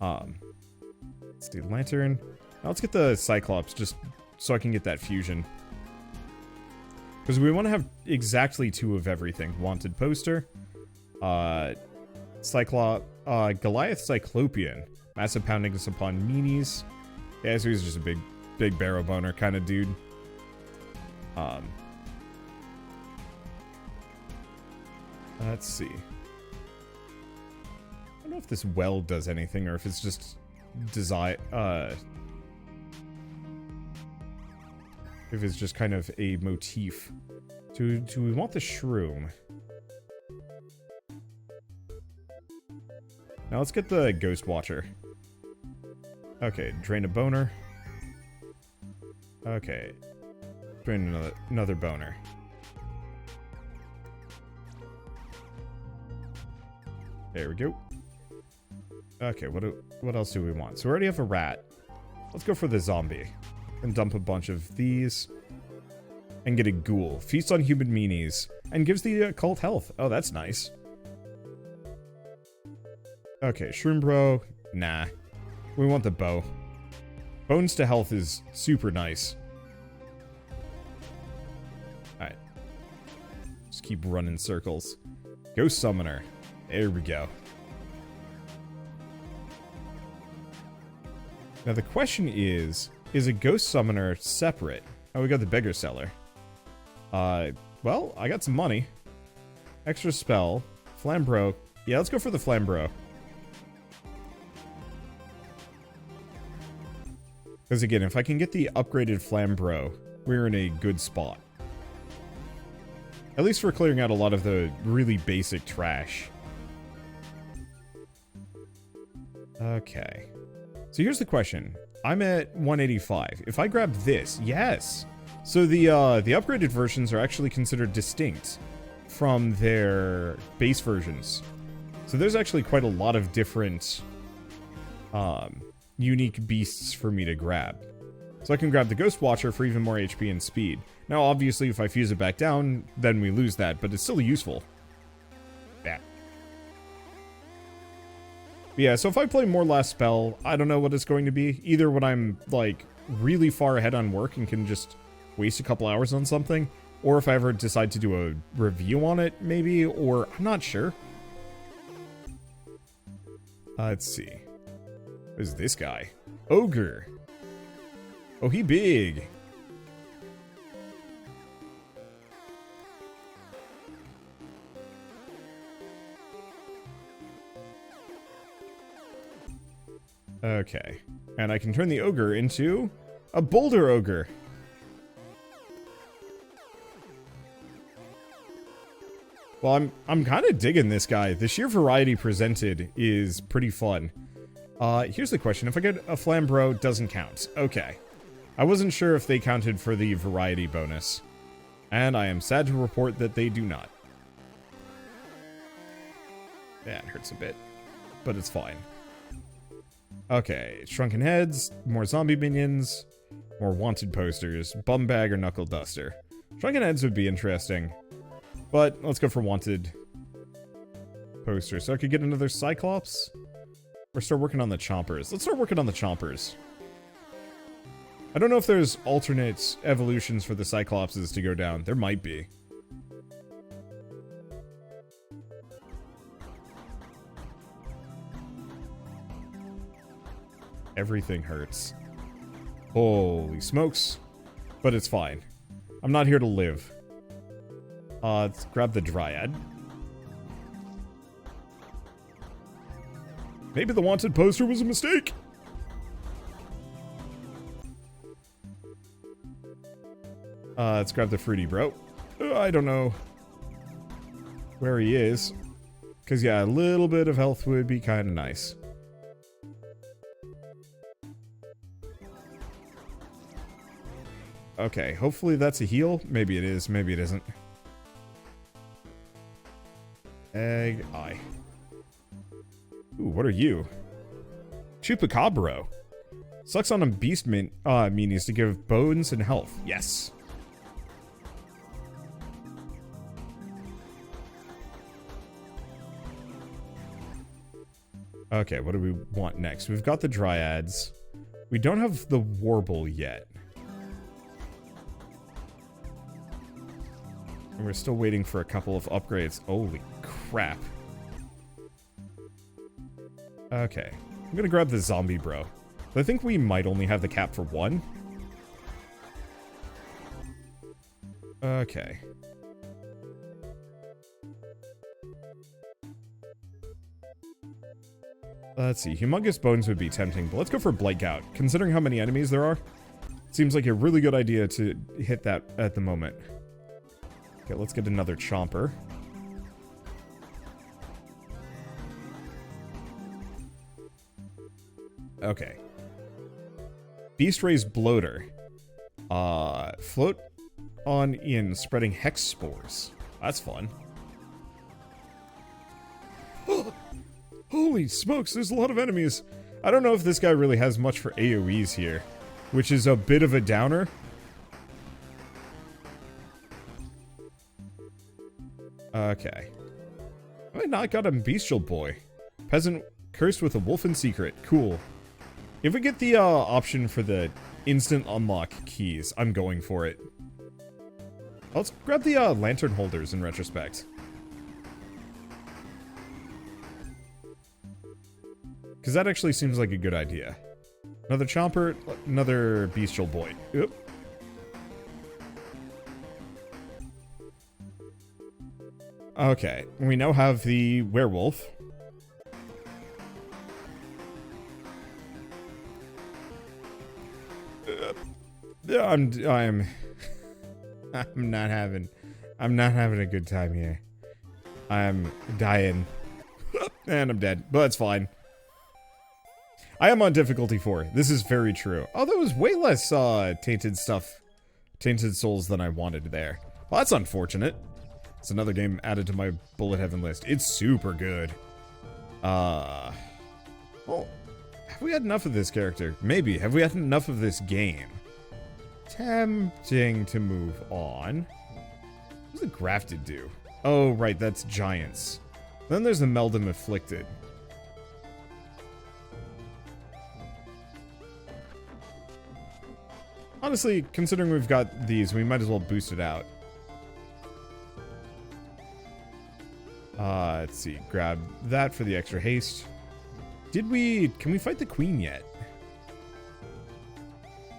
Let's do Lantern. Now let's get the Cyclops just so I can get that fusion. Because we want to have exactly 2 of everything. Wanted poster. Goliath Cyclopean. Massive poundings upon meanies. Yeah, so he's just a big barrow boner kind of dude. Let's see. I don't know if this well does anything or if it's just design. If it's just kind of a motif. Do we want the shroom? Now let's get the Ghost Watcher. Okay, drain a boner. Okay. Drain another boner. There we go. Okay, what else do we want? So we already have a rat. Let's go for the zombie. And dump a bunch of these. And get a ghoul. Feasts on human meanies. And gives the occult health. Oh, that's nice. Okay, Shroom Bro. Nah. We want the bow. Bones to health is super nice. Alright. Just keep running circles. Ghost Summoner. There we go. Now the question is a Ghost Summoner separate? Oh, we got the Beggar Seller. Well, I got some money. Extra spell. Flambro. Yeah, let's go for the Flambro. Because again, if I can get the upgraded Flambro, we're in a good spot. At least for clearing out a lot of the really basic trash. Okay. So here's the question. I'm at 185. If I grab this, yes. So the upgraded versions are actually considered distinct from their base versions. So there's actually quite a lot of different unique beasts for me to grab. So I can grab the Ghost Watcher for even more HP and speed. Now obviously if I fuse it back down, then we lose that, but it's still useful. Yeah. Yeah, so if I play more last spell, I don't know what it's going to be. Either when I'm, like, really far ahead on work and can just waste a couple hours on something, or if I ever decide to do a review on it, maybe, or I'm not sure. Let's see. What is this guy? Ogre. Oh, he big. Okay. And I can turn the ogre into a boulder ogre. Well, I'm kind of digging this guy. The sheer variety presented is pretty fun. Here's the question. If I get a Flambro, doesn't count. Okay. I wasn't sure if they counted for the variety bonus. And I am sad to report that they do not. Yeah, it hurts a bit. But it's fine. Okay, Shrunken Heads, more zombie minions, more wanted posters, bum bag or knuckle duster. Shrunken Heads would be interesting, but let's go for wanted posters. So I could get another Cyclops, or start working on the Chompers. Let's start working on the Chompers. I don't know if there's alternate evolutions for the Cyclopses to go down. There might be. Everything hurts. Holy smokes. But it's fine. I'm not here to live. Let's grab the Dryad. Maybe the wanted poster was a mistake. Let's grab the Fruity Bro. I don't know where he is. Because, yeah, a little bit of health would be kind of nice. Okay, hopefully that's a heal. Maybe it is, maybe it isn't. Egg Eye. Ooh, what are you? Chupacabro. Sucks on a beast meanies to give bones and health. Yes. Okay, what do we want next? We've got the Dryads. We don't have the Warble yet. And we're still waiting for a couple of upgrades. Holy crap. Okay. I'm gonna grab the Zombie Bro. But I think we might only have the cap for one. Okay. Let's see. Humongous Bones would be tempting, but let's go for Blight Gout. Considering how many enemies there are, seems like a really good idea to hit that at the moment. Okay, let's get another Chomper. Okay. Beast Rays Bloater. Float on in spreading Hex Spores. That's fun. Holy smokes, there's a lot of enemies. I don't know if this guy really has much for AoEs here, which is a bit of a downer. Okay. Have I not got a bestial boy? Peasant cursed with a wolf in secret. Cool. If we get the option for the instant unlock keys, I'm going for it. Let's grab the lantern holders in retrospect. Because that actually seems like a good idea. Another chomper, another bestial boy. Oop. Okay, we now have the werewolf. I'm not having a good time here. I'm dying. And I'm dead, but that's fine. I am on difficulty 4. This is very true. Oh, there was way less tainted souls than I wanted there. Well, that's unfortunate. It's another game added to my bullet heaven list. It's super good. Well, have we had enough of this character? Maybe. Have we had enough of this game? Tempting to move on. What does the grafted do? Oh, right, that's giants. Then there's the Meldum Afflicted. Honestly, considering we've got these, we might as well boost it out. Let's see. Grab that for the extra haste. Can we fight the queen yet?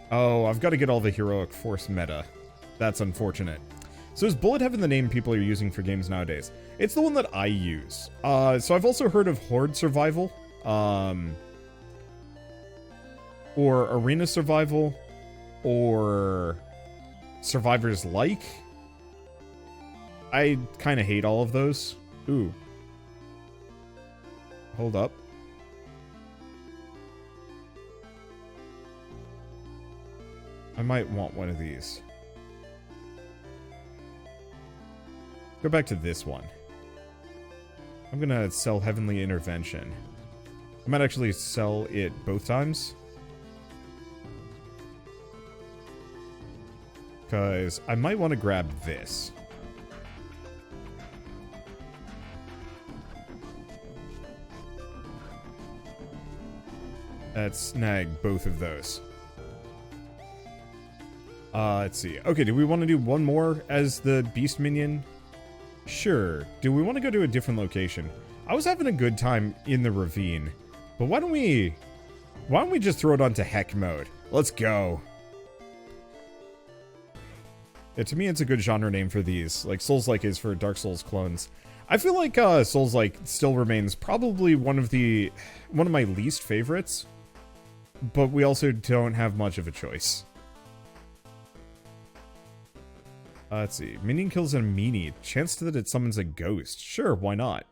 Oh, I've got to get all the heroic force meta. That's unfortunate. So is bullet heaven the name people are using for games nowadays? It's the one that I use. So I've also heard of horde survival, or arena survival, or survivors like. I kind of hate all of those. Ooh. Hold up. I might want one of these. Go back to this one. I'm gonna sell Heavenly Intervention. I might actually sell it both times. Because I might want to grab this. Let's snag both of those. Let's see. Okay, do we want to do one more as the beast minion? Sure. Do we want to go to a different location? I was having a good time in the ravine, but why don't we just throw it onto heck mode? Let's go. Yeah, to me, it's a good genre name for these, like Souls-like is for Dark Souls clones. I feel like Souls-like still remains probably one of my least favorites, but we also don't have much of a choice. Let's see. Minion kills a meanie. Chance that it summons a ghost. Sure, why not?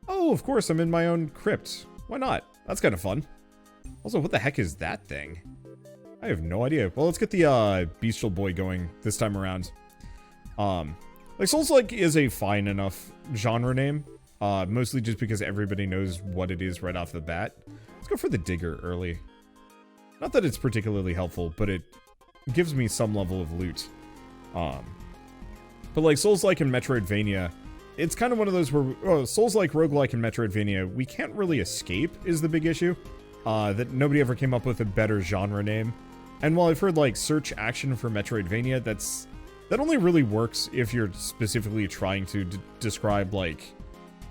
Oh, of course, I'm in my own crypt. Why not? That's kind of fun. Also, what the heck is that thing? I have no idea. Well, let's get the bestial boy going this time around. Like Souls-like is a fine enough genre name. Mostly just because everybody knows what it is right off the bat. Let's go for the digger early. Not that it's particularly helpful, but it gives me some level of loot. But like Souls-like and Metroidvania, it's kind of one of those where Souls-like, roguelike, and Metroidvania, we can't really escape is the big issue. That nobody ever came up with a better genre name. And while I've heard like search action for Metroidvania, that only really works if you're specifically trying to describe like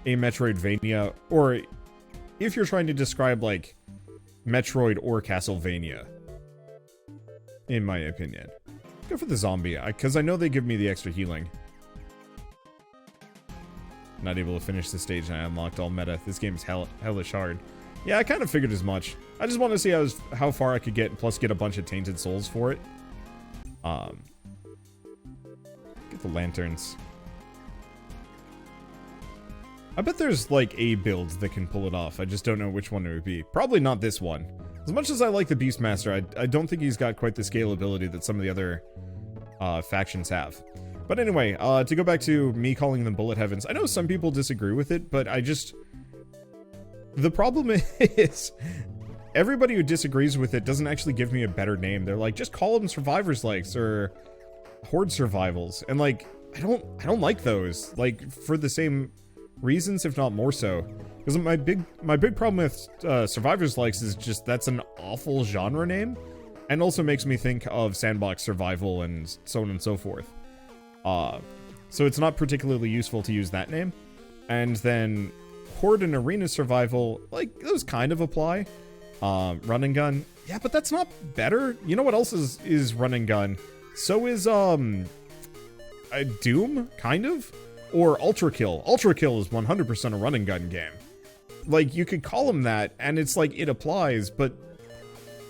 a Metroidvania, or if you're trying to describe like Metroid or Castlevania, in my opinion. Go for the zombie, because I know they give me the extra healing. Not able to finish the stage and I unlocked all meta. This game's hellish hard. Yeah, I kind of figured as much. I just want to see how far I could get, plus get a bunch of tainted souls for it. Get the lanterns. I bet there's like a build that can pull it off. I just don't know which one it would be. Probably not this one. As much as I like the Beastmaster, I don't think he's got quite the scalability that some of the other factions have. But anyway, to go back to me calling them bullet heavens, I know some people disagree with it, but The problem is, everybody who disagrees with it doesn't actually give me a better name. They're like, just call them Survivor's Likes or Horde Survivals. And like, I don't like those. Like, for the same reasons, if not more so. Because my big problem with Survivor's Likes is just that's an awful genre name. And also makes me think of sandbox survival and so on and so forth. So it's not particularly useful to use that name. And then Horde and Arena Survival, like, those kind of apply. Run and gun. Yeah, but that's not better. You know what else is run and gun? So is, a Doom, kind of? Or Ultra Kill. Ultra Kill is 100% a run and gun game. Like, you could call them that, and it's like, it applies, but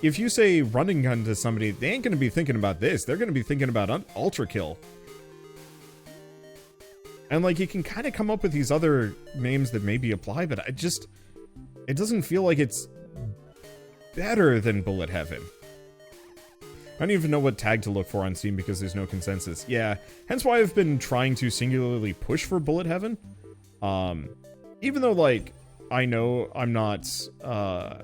if you say run and gun to somebody, they ain't gonna be thinking about this. They're gonna be thinking about Ultra Kill. And, like, you can kind of come up with these other names that maybe apply, but it doesn't feel like it's better than Bullet Heaven. I don't even know what tag to look for on Steam because there's no consensus. Yeah, hence why I've been trying to singularly push for Bullet Heaven. Even though, like, I know I'm not, I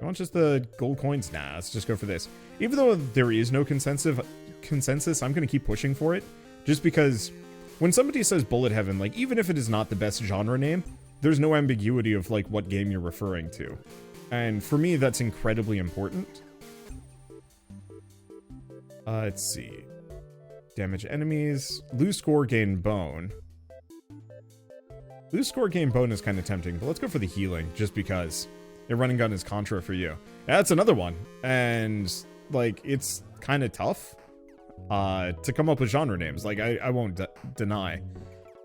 want just the gold coins? Nah, let's just go for this. Even though there is no consensus, I'm gonna keep pushing for it. Just because when somebody says Bullet Heaven, like, even if it is not the best genre name, there's no ambiguity of, like, what game you're referring to. And for me, that's incredibly important. Let's see. Damage enemies. Lose score, gain bone. Lose score, gain bone is kind of tempting, but let's go for the healing, just because a run and gun is contra for you. That's another one. And, like, it's kind of tough to come up with genre names. Like, I won't deny.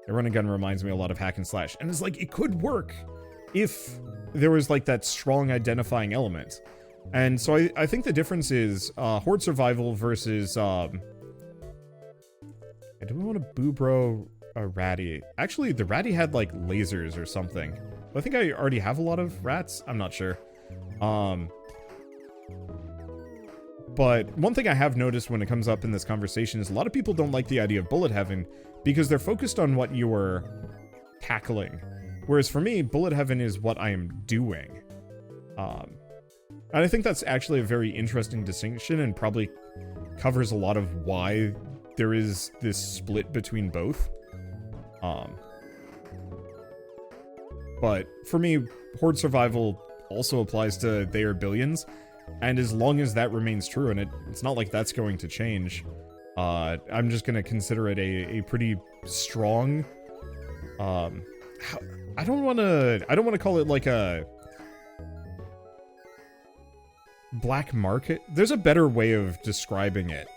A run and gun reminds me a lot of hack and slash. And it's like, it could work if there was, like, that strong identifying element. And so I think the difference is Horde Survival versus do we want to Boobro a Ratty? Actually, the Ratty had like lasers or something. I think I already have a lot of rats. I'm not sure. But one thing I have noticed when it comes up in this conversation is a lot of people don't like the idea of Bullet Heaven because they're focused on what you are tackling. Whereas for me, Bullet Heaven is what I am doing. And I think that's actually a very interesting distinction and probably covers a lot of why there is this split between both. But for me, Horde Survival also applies to They Are Billions, and as long as that remains true, and it's not like that's going to change, I'm just going to consider it a pretty strong, I don't want to call it like a black market. There's a better way of describing it,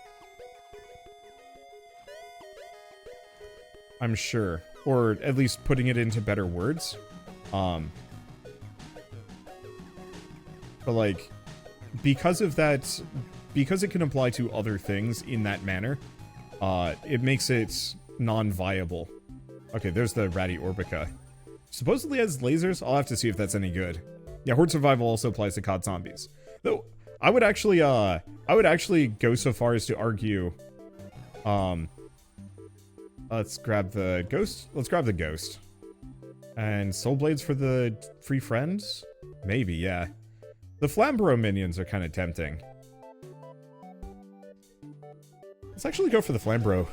I'm sure, or at least putting it into better words. But like, because of that, because it can apply to other things in that manner, it makes it non-viable. Okay, there's the Ratty Orbica. Supposedly has lasers. I'll have to see if that's any good. Yeah, Horde Survival also applies to COD Zombies. Though, I would actually go so far as to argue, let's grab the ghost. Let's grab the ghost. And Soul Blades for the free friends? Maybe, yeah. The Flambro minions are kind of tempting. Let's actually go for the Flambro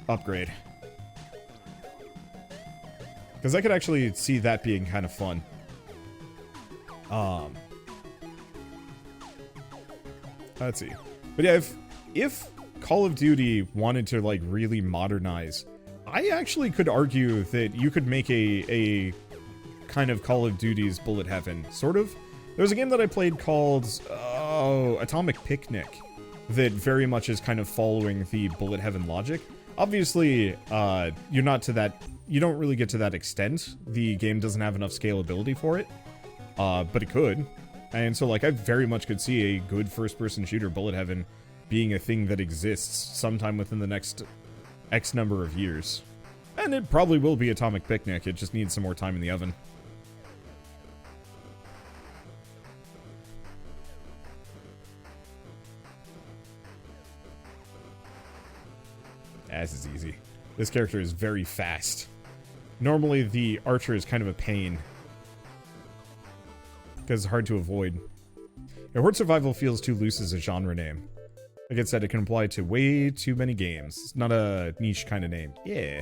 upgrade. Because I could actually see that being kind of fun. Let's see. But yeah, if Call of Duty wanted to, like, really modernize, I actually could argue that you could make a kind of Call of Duty's Bullet Heaven, sort of. There was a game that I played called, Atomic Picnic, that very much is kind of following the Bullet Heaven logic. Obviously, you're not to that, you don't really get to that extent. The game doesn't have enough scalability for it, but it could. And so, like, I very much could see a good first-person shooter Bullet Heaven being a thing that exists sometime within the next X number of years. And it probably will be Atomic Picnic, it just needs some more time in the oven. This is easy. This character is very fast. Normally, the archer is kind of a pain. because it's hard to avoid. Yeah, Horde Survival feels too loose as a genre name. Like I said, it can apply to way too many games. It's not a niche kind of name. Yeah.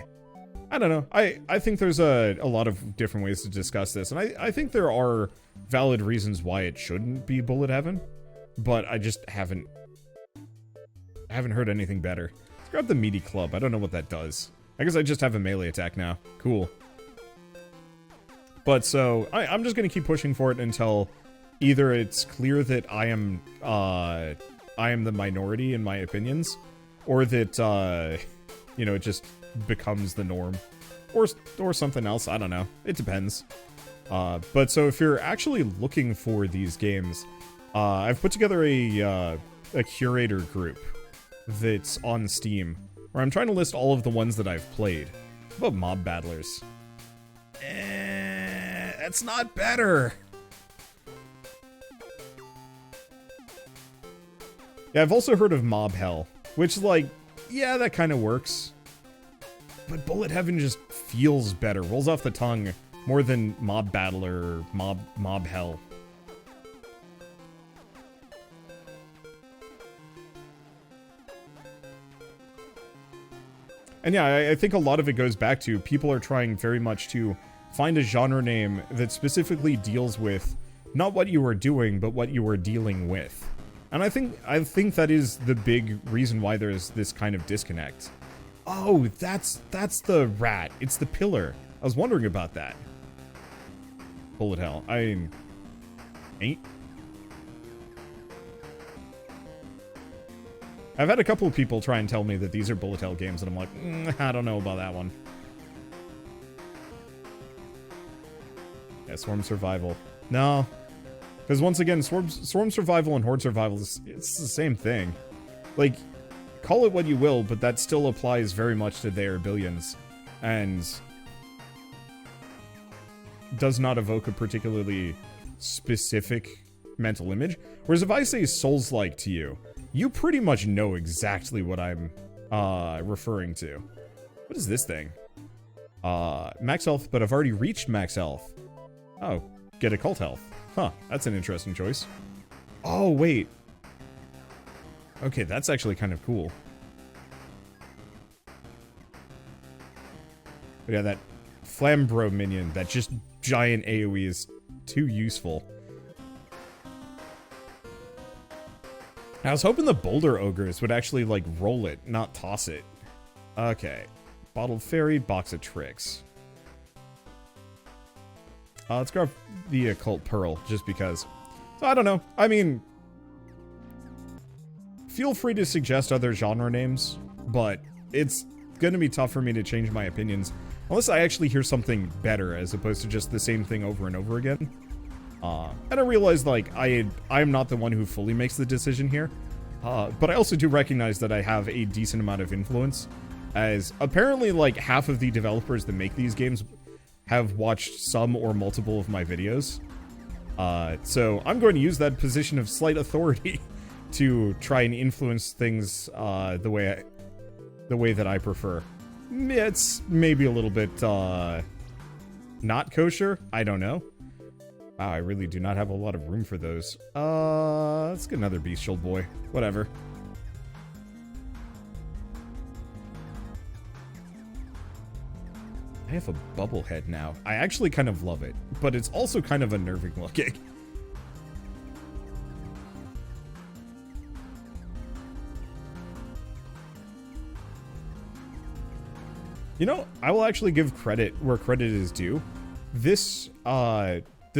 I don't know. I think there's a lot of different ways to discuss this, and I think there are valid reasons why it shouldn't be Bullet Heaven, but I just haven't heard anything better. Let's grab the Meaty Club. I don't know what that does. I guess I just have a melee attack now. Cool. But so, I'm just gonna keep pushing for it until either it's clear that I am the minority in my opinions, or that, you know, it just becomes the norm. Or something else, I don't know. It depends. But so if you're actually looking for these games, I've put together a curator group that's on Steam, where I'm trying to list all of the ones that I've played. What about Mob Battlers? That's not better! Yeah, I've also heard of Mob Hell, which, like, yeah, that kind of works. But Bullet Heaven just feels better, rolls off the tongue more than Mob Battler or Mob Hell. And yeah, I think a lot of it goes back to people are trying very much to find a genre name that specifically deals with not what you are doing, but what you are dealing with. And I think that is the big reason why there's this kind of disconnect. Oh, that's the rat. It's the pillar. I was wondering about that. Bullet Hell. Ain't. I've had a couple of people try and tell me that these are Bullet Hell games, and I'm like, I don't know about that one. Yeah, Swarm Survival. No. Because once again, Swarm Survival and Horde Survival, it's the same thing. Like, call it what you will, but that still applies very much to their billions. And does not evoke a particularly specific mental image. Whereas if I say Souls-like to you, you pretty much know exactly what I'm referring to. What is this thing? Max health, but I've already reached max health. Oh, get a cult health. Huh, that's an interesting choice. Oh, wait. Okay, that's actually kind of cool. But yeah, that Flambro minion, that just giant AoE is too useful. I was hoping the Boulder Ogres would actually, like, roll it, not toss it. Okay. Bottled Fairy, Box of Tricks. Let's grab the Occult Pearl, just because. So, I don't know. I mean, feel free to suggest other genre names, but it's gonna be tough for me to change my opinions unless I actually hear something better as opposed to just the same thing over and over again. And I realize, like, I'm not the one who fully makes the decision here, but I also do recognize that I have a decent amount of influence, as apparently, like, half of the developers that make these games have watched some or multiple of my videos. So I'm going to use that position of slight authority to try and influence things the way that I prefer. It's maybe a little bit not kosher. I don't know. Wow, I really do not have a lot of room for those. Let's get another Beast Shield Boy. Whatever. I have a bubble head now. I actually kind of love it, but it's also kind of unnerving looking. You know, I will actually give credit where credit is due. This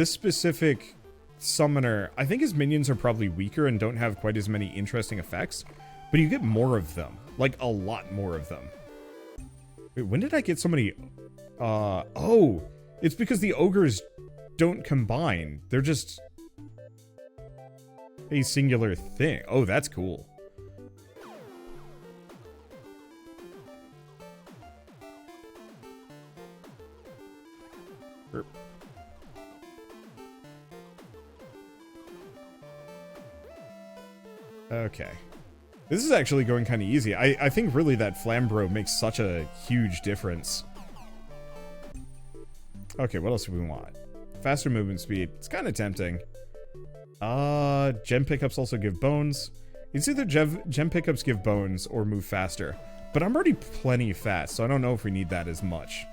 specific summoner, I think his minions are probably weaker and don't have quite as many interesting effects, but you get more of them. Like, a lot more of them. Wait, when did I get so many... oh! It's because the ogres don't combine. They're just... a singular thing. Oh, that's cool. Okay. This is actually going kind of easy. I think really that Flambro makes such a huge difference. Okay, what else do we want? faster movement speed. It's kind of tempting. Gem pickups also give bones. It's either gem pickups give bones or move faster. But I'm already plenty fast, so I don't know if we need that as much.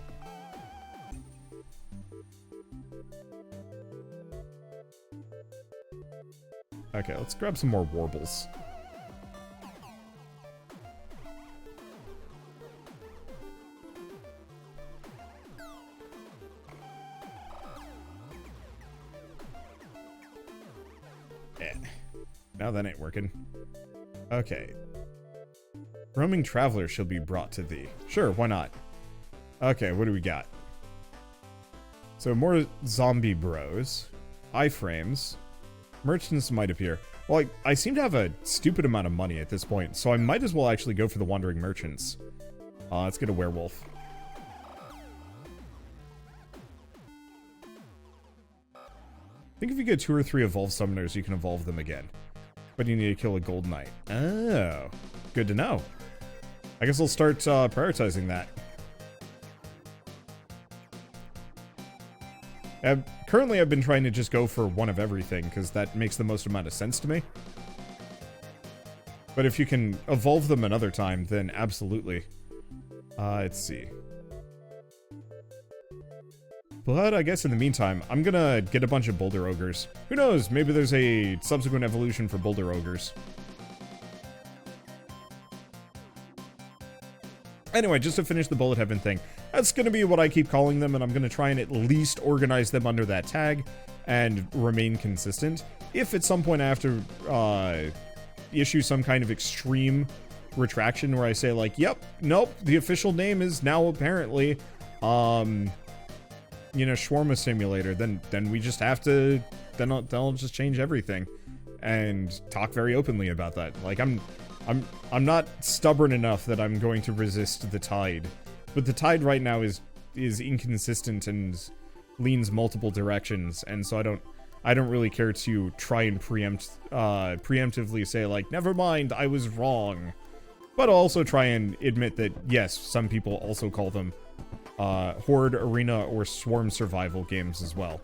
Okay, let's grab some more warbles. Now that ain't working. Okay. Roaming traveler shall be brought to thee. Sure, why not? Okay, what do we got? So more zombie bros. Iframes. Merchants might appear. Well, I seem to have a stupid amount of money at this point, so I might as well actually go for the wandering merchants. Let's get a werewolf. I think if you get 2 or 3 evolved summoners, you can evolve them again. But you need to kill a gold knight. Oh, good to know. I guess I'll start prioritizing that. Currently, I've been trying to just go for one of everything, because that makes the most amount of sense to me. But if you can evolve them another time, then absolutely. Let's see. But I guess in the meantime, I'm gonna get a bunch of boulder ogres. Who knows, maybe there's a subsequent evolution for boulder ogres. Anyway, just to finish the bullet heaven thing, that's gonna be what I keep calling them, and I'm gonna try and at least organize them under that tag and remain consistent. If at some point I have to issue some kind of extreme retraction where I say like, yep, nope, the official name is now apparently, you know, shawarma simulator, then we just have to, then I'll just change everything and talk very openly about that. Like I'm not stubborn enough that I'm going to resist the tide, but the tide right now is inconsistent and leans multiple directions, and so I don't really care to try and preemptively say like, never mind, I was wrong, but I'll also try and admit that yes, some people also call them horde, arena, or swarm survival games as well.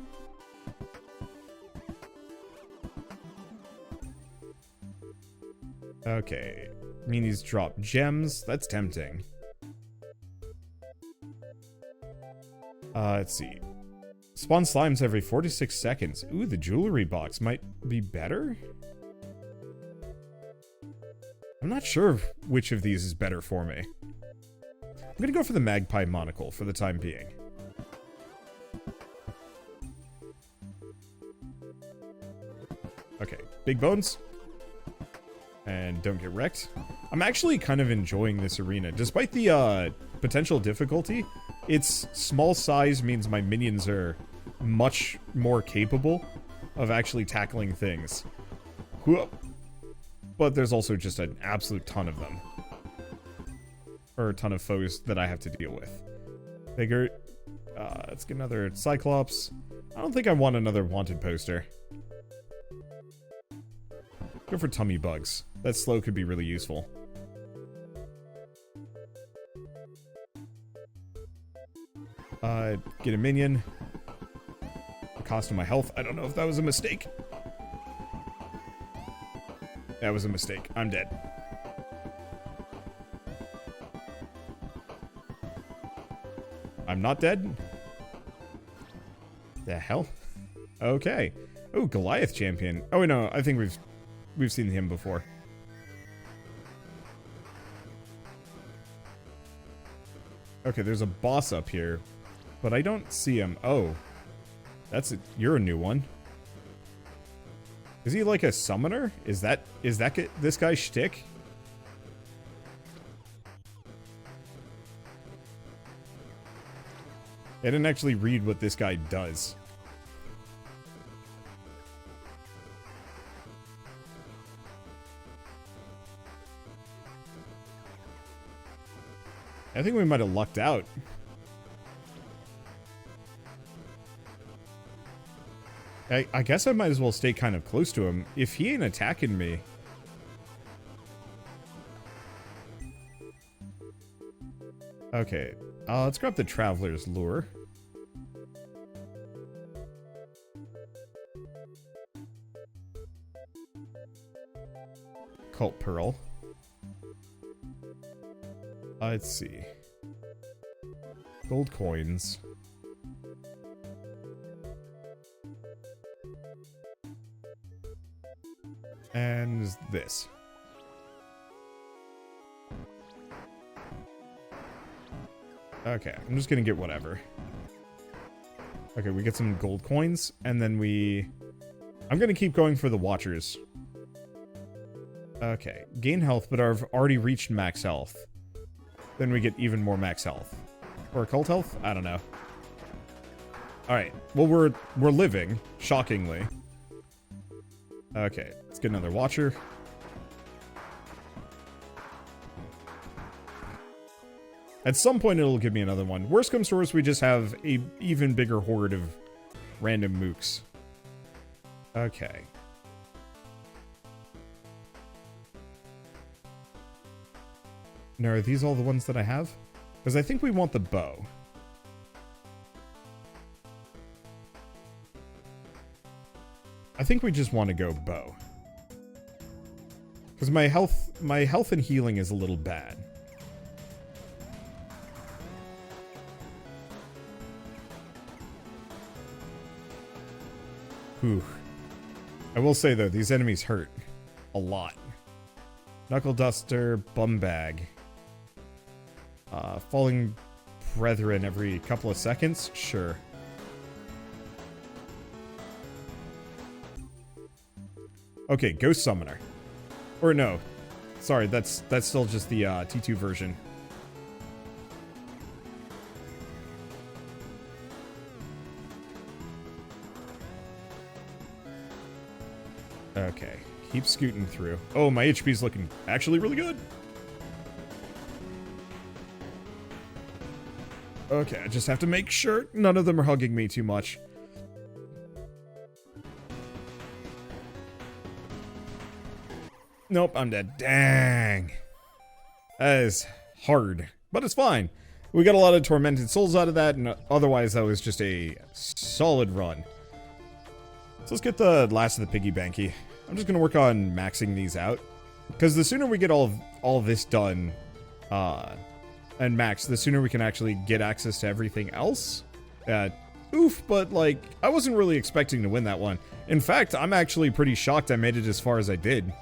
Okay, meanies drop gems. That's tempting. Let's see. Spawn slimes every 4 to 6 seconds. Ooh, the jewelry box might be better? I'm not sure which of these is better for me. I'm gonna go for the magpie monocle for the time being. Okay, big bones. And don't get wrecked. I'm actually kind of enjoying this arena. Despite the potential difficulty, its small size means my minions are much more capable of actually tackling things. But there's also just an absolute ton of them. Or a ton of foes that I have to deal with. Bigger. Let's get another Cyclops. I don't think I want another wanted poster. Go for tummy bugs. That slow could be really useful. Get a minion. The cost of my health. I don't know if that was a mistake. That was a mistake. I'm dead. I'm not dead? The hell? Okay. Oh, Goliath champion. Oh, no, I think we've seen him before. Okay, there's a boss up here, but I don't see him. Oh, you're a new one. Is he like a summoner? Is that this guy's shtick? I didn't actually read what this guy does. I think we might have lucked out. I guess I might as well stay kind of close to him. If he ain't attacking me... Okay, let's grab the Traveler's Lure. Cult Pearl. Let's see. Gold coins. And this. Okay, I'm just gonna get whatever. Okay, we get some gold coins, and then I'm gonna keep going for the Watchers. Okay, gain health, but I've already reached max health. Then we get even more max health. Or cult health? I don't know. Alright, well we're living, shockingly. Okay, let's get another Watcher. At some point it'll give me another one. Worst comes to worst, we just have a even bigger horde of random mooks. Okay. Now, are these all the ones that I have? Because I think we want the bow. I think we just want to go bow. Because my health and healing is a little bad. Whew. I will say though, these enemies hurt a lot. Knuckle Duster, Bum Bag. Falling Brethren every couple of seconds? Sure. Okay, Ghost Summoner. Or no. Sorry, that's still just the T2 version. Okay, keep scooting through. Oh, my HP's looking actually really good. Okay, I just have to make sure none of them are hugging me too much. Nope, I'm dead. Dang. That is hard, but it's fine. We got a lot of tormented souls out of that, and otherwise that was just a solid run. So let's get the last of the piggy banky. I'm just gonna work on maxing these out, because the sooner we get all of this done, and max, the sooner we can actually get access to everything else. Oof, but like, I wasn't really expecting to win that one. In fact, I'm actually pretty shocked I made it as far as I did.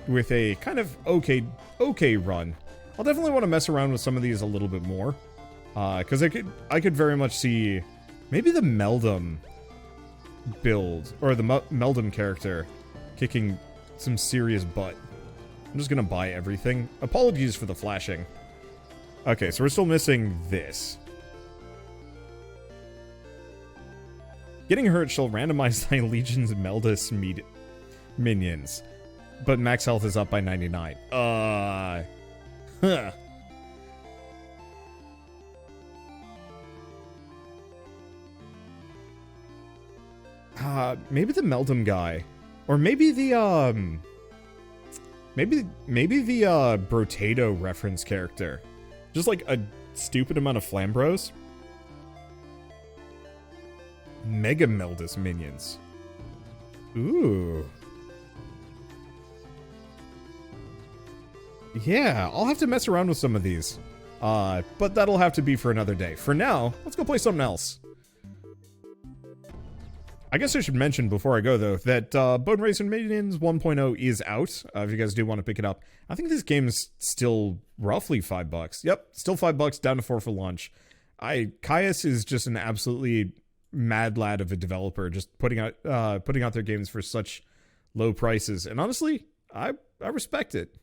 With a kind of okay run. I'll definitely want to mess around with some of these a little bit more. Because I could very much see maybe the Meldum build, or the Meldum character, kicking some serious butt. I'm just gonna buy everything. Apologies for the flashing. Okay, so we're still missing this. Getting hurt shall randomize thy legion's Meldus minions. But max health is up by 99. Huh. Maybe the Meldum guy. Or maybe the, maybe the, Brotato reference character. Just like a stupid amount of Flambros. Mega Meldus minions. Ooh. Yeah, I'll have to mess around with some of these. But that'll have to be for another day. For now, let's go play something else. I guess I should mention before I go, though, that Boneraiser Minions 1.0 is out, if you guys do want to pick it up. I think this game is still roughly $5. Yep, still $5, down to 4 for launch. Caius is just an absolutely mad lad of a developer, just putting out their games for such low prices. And honestly, I respect it.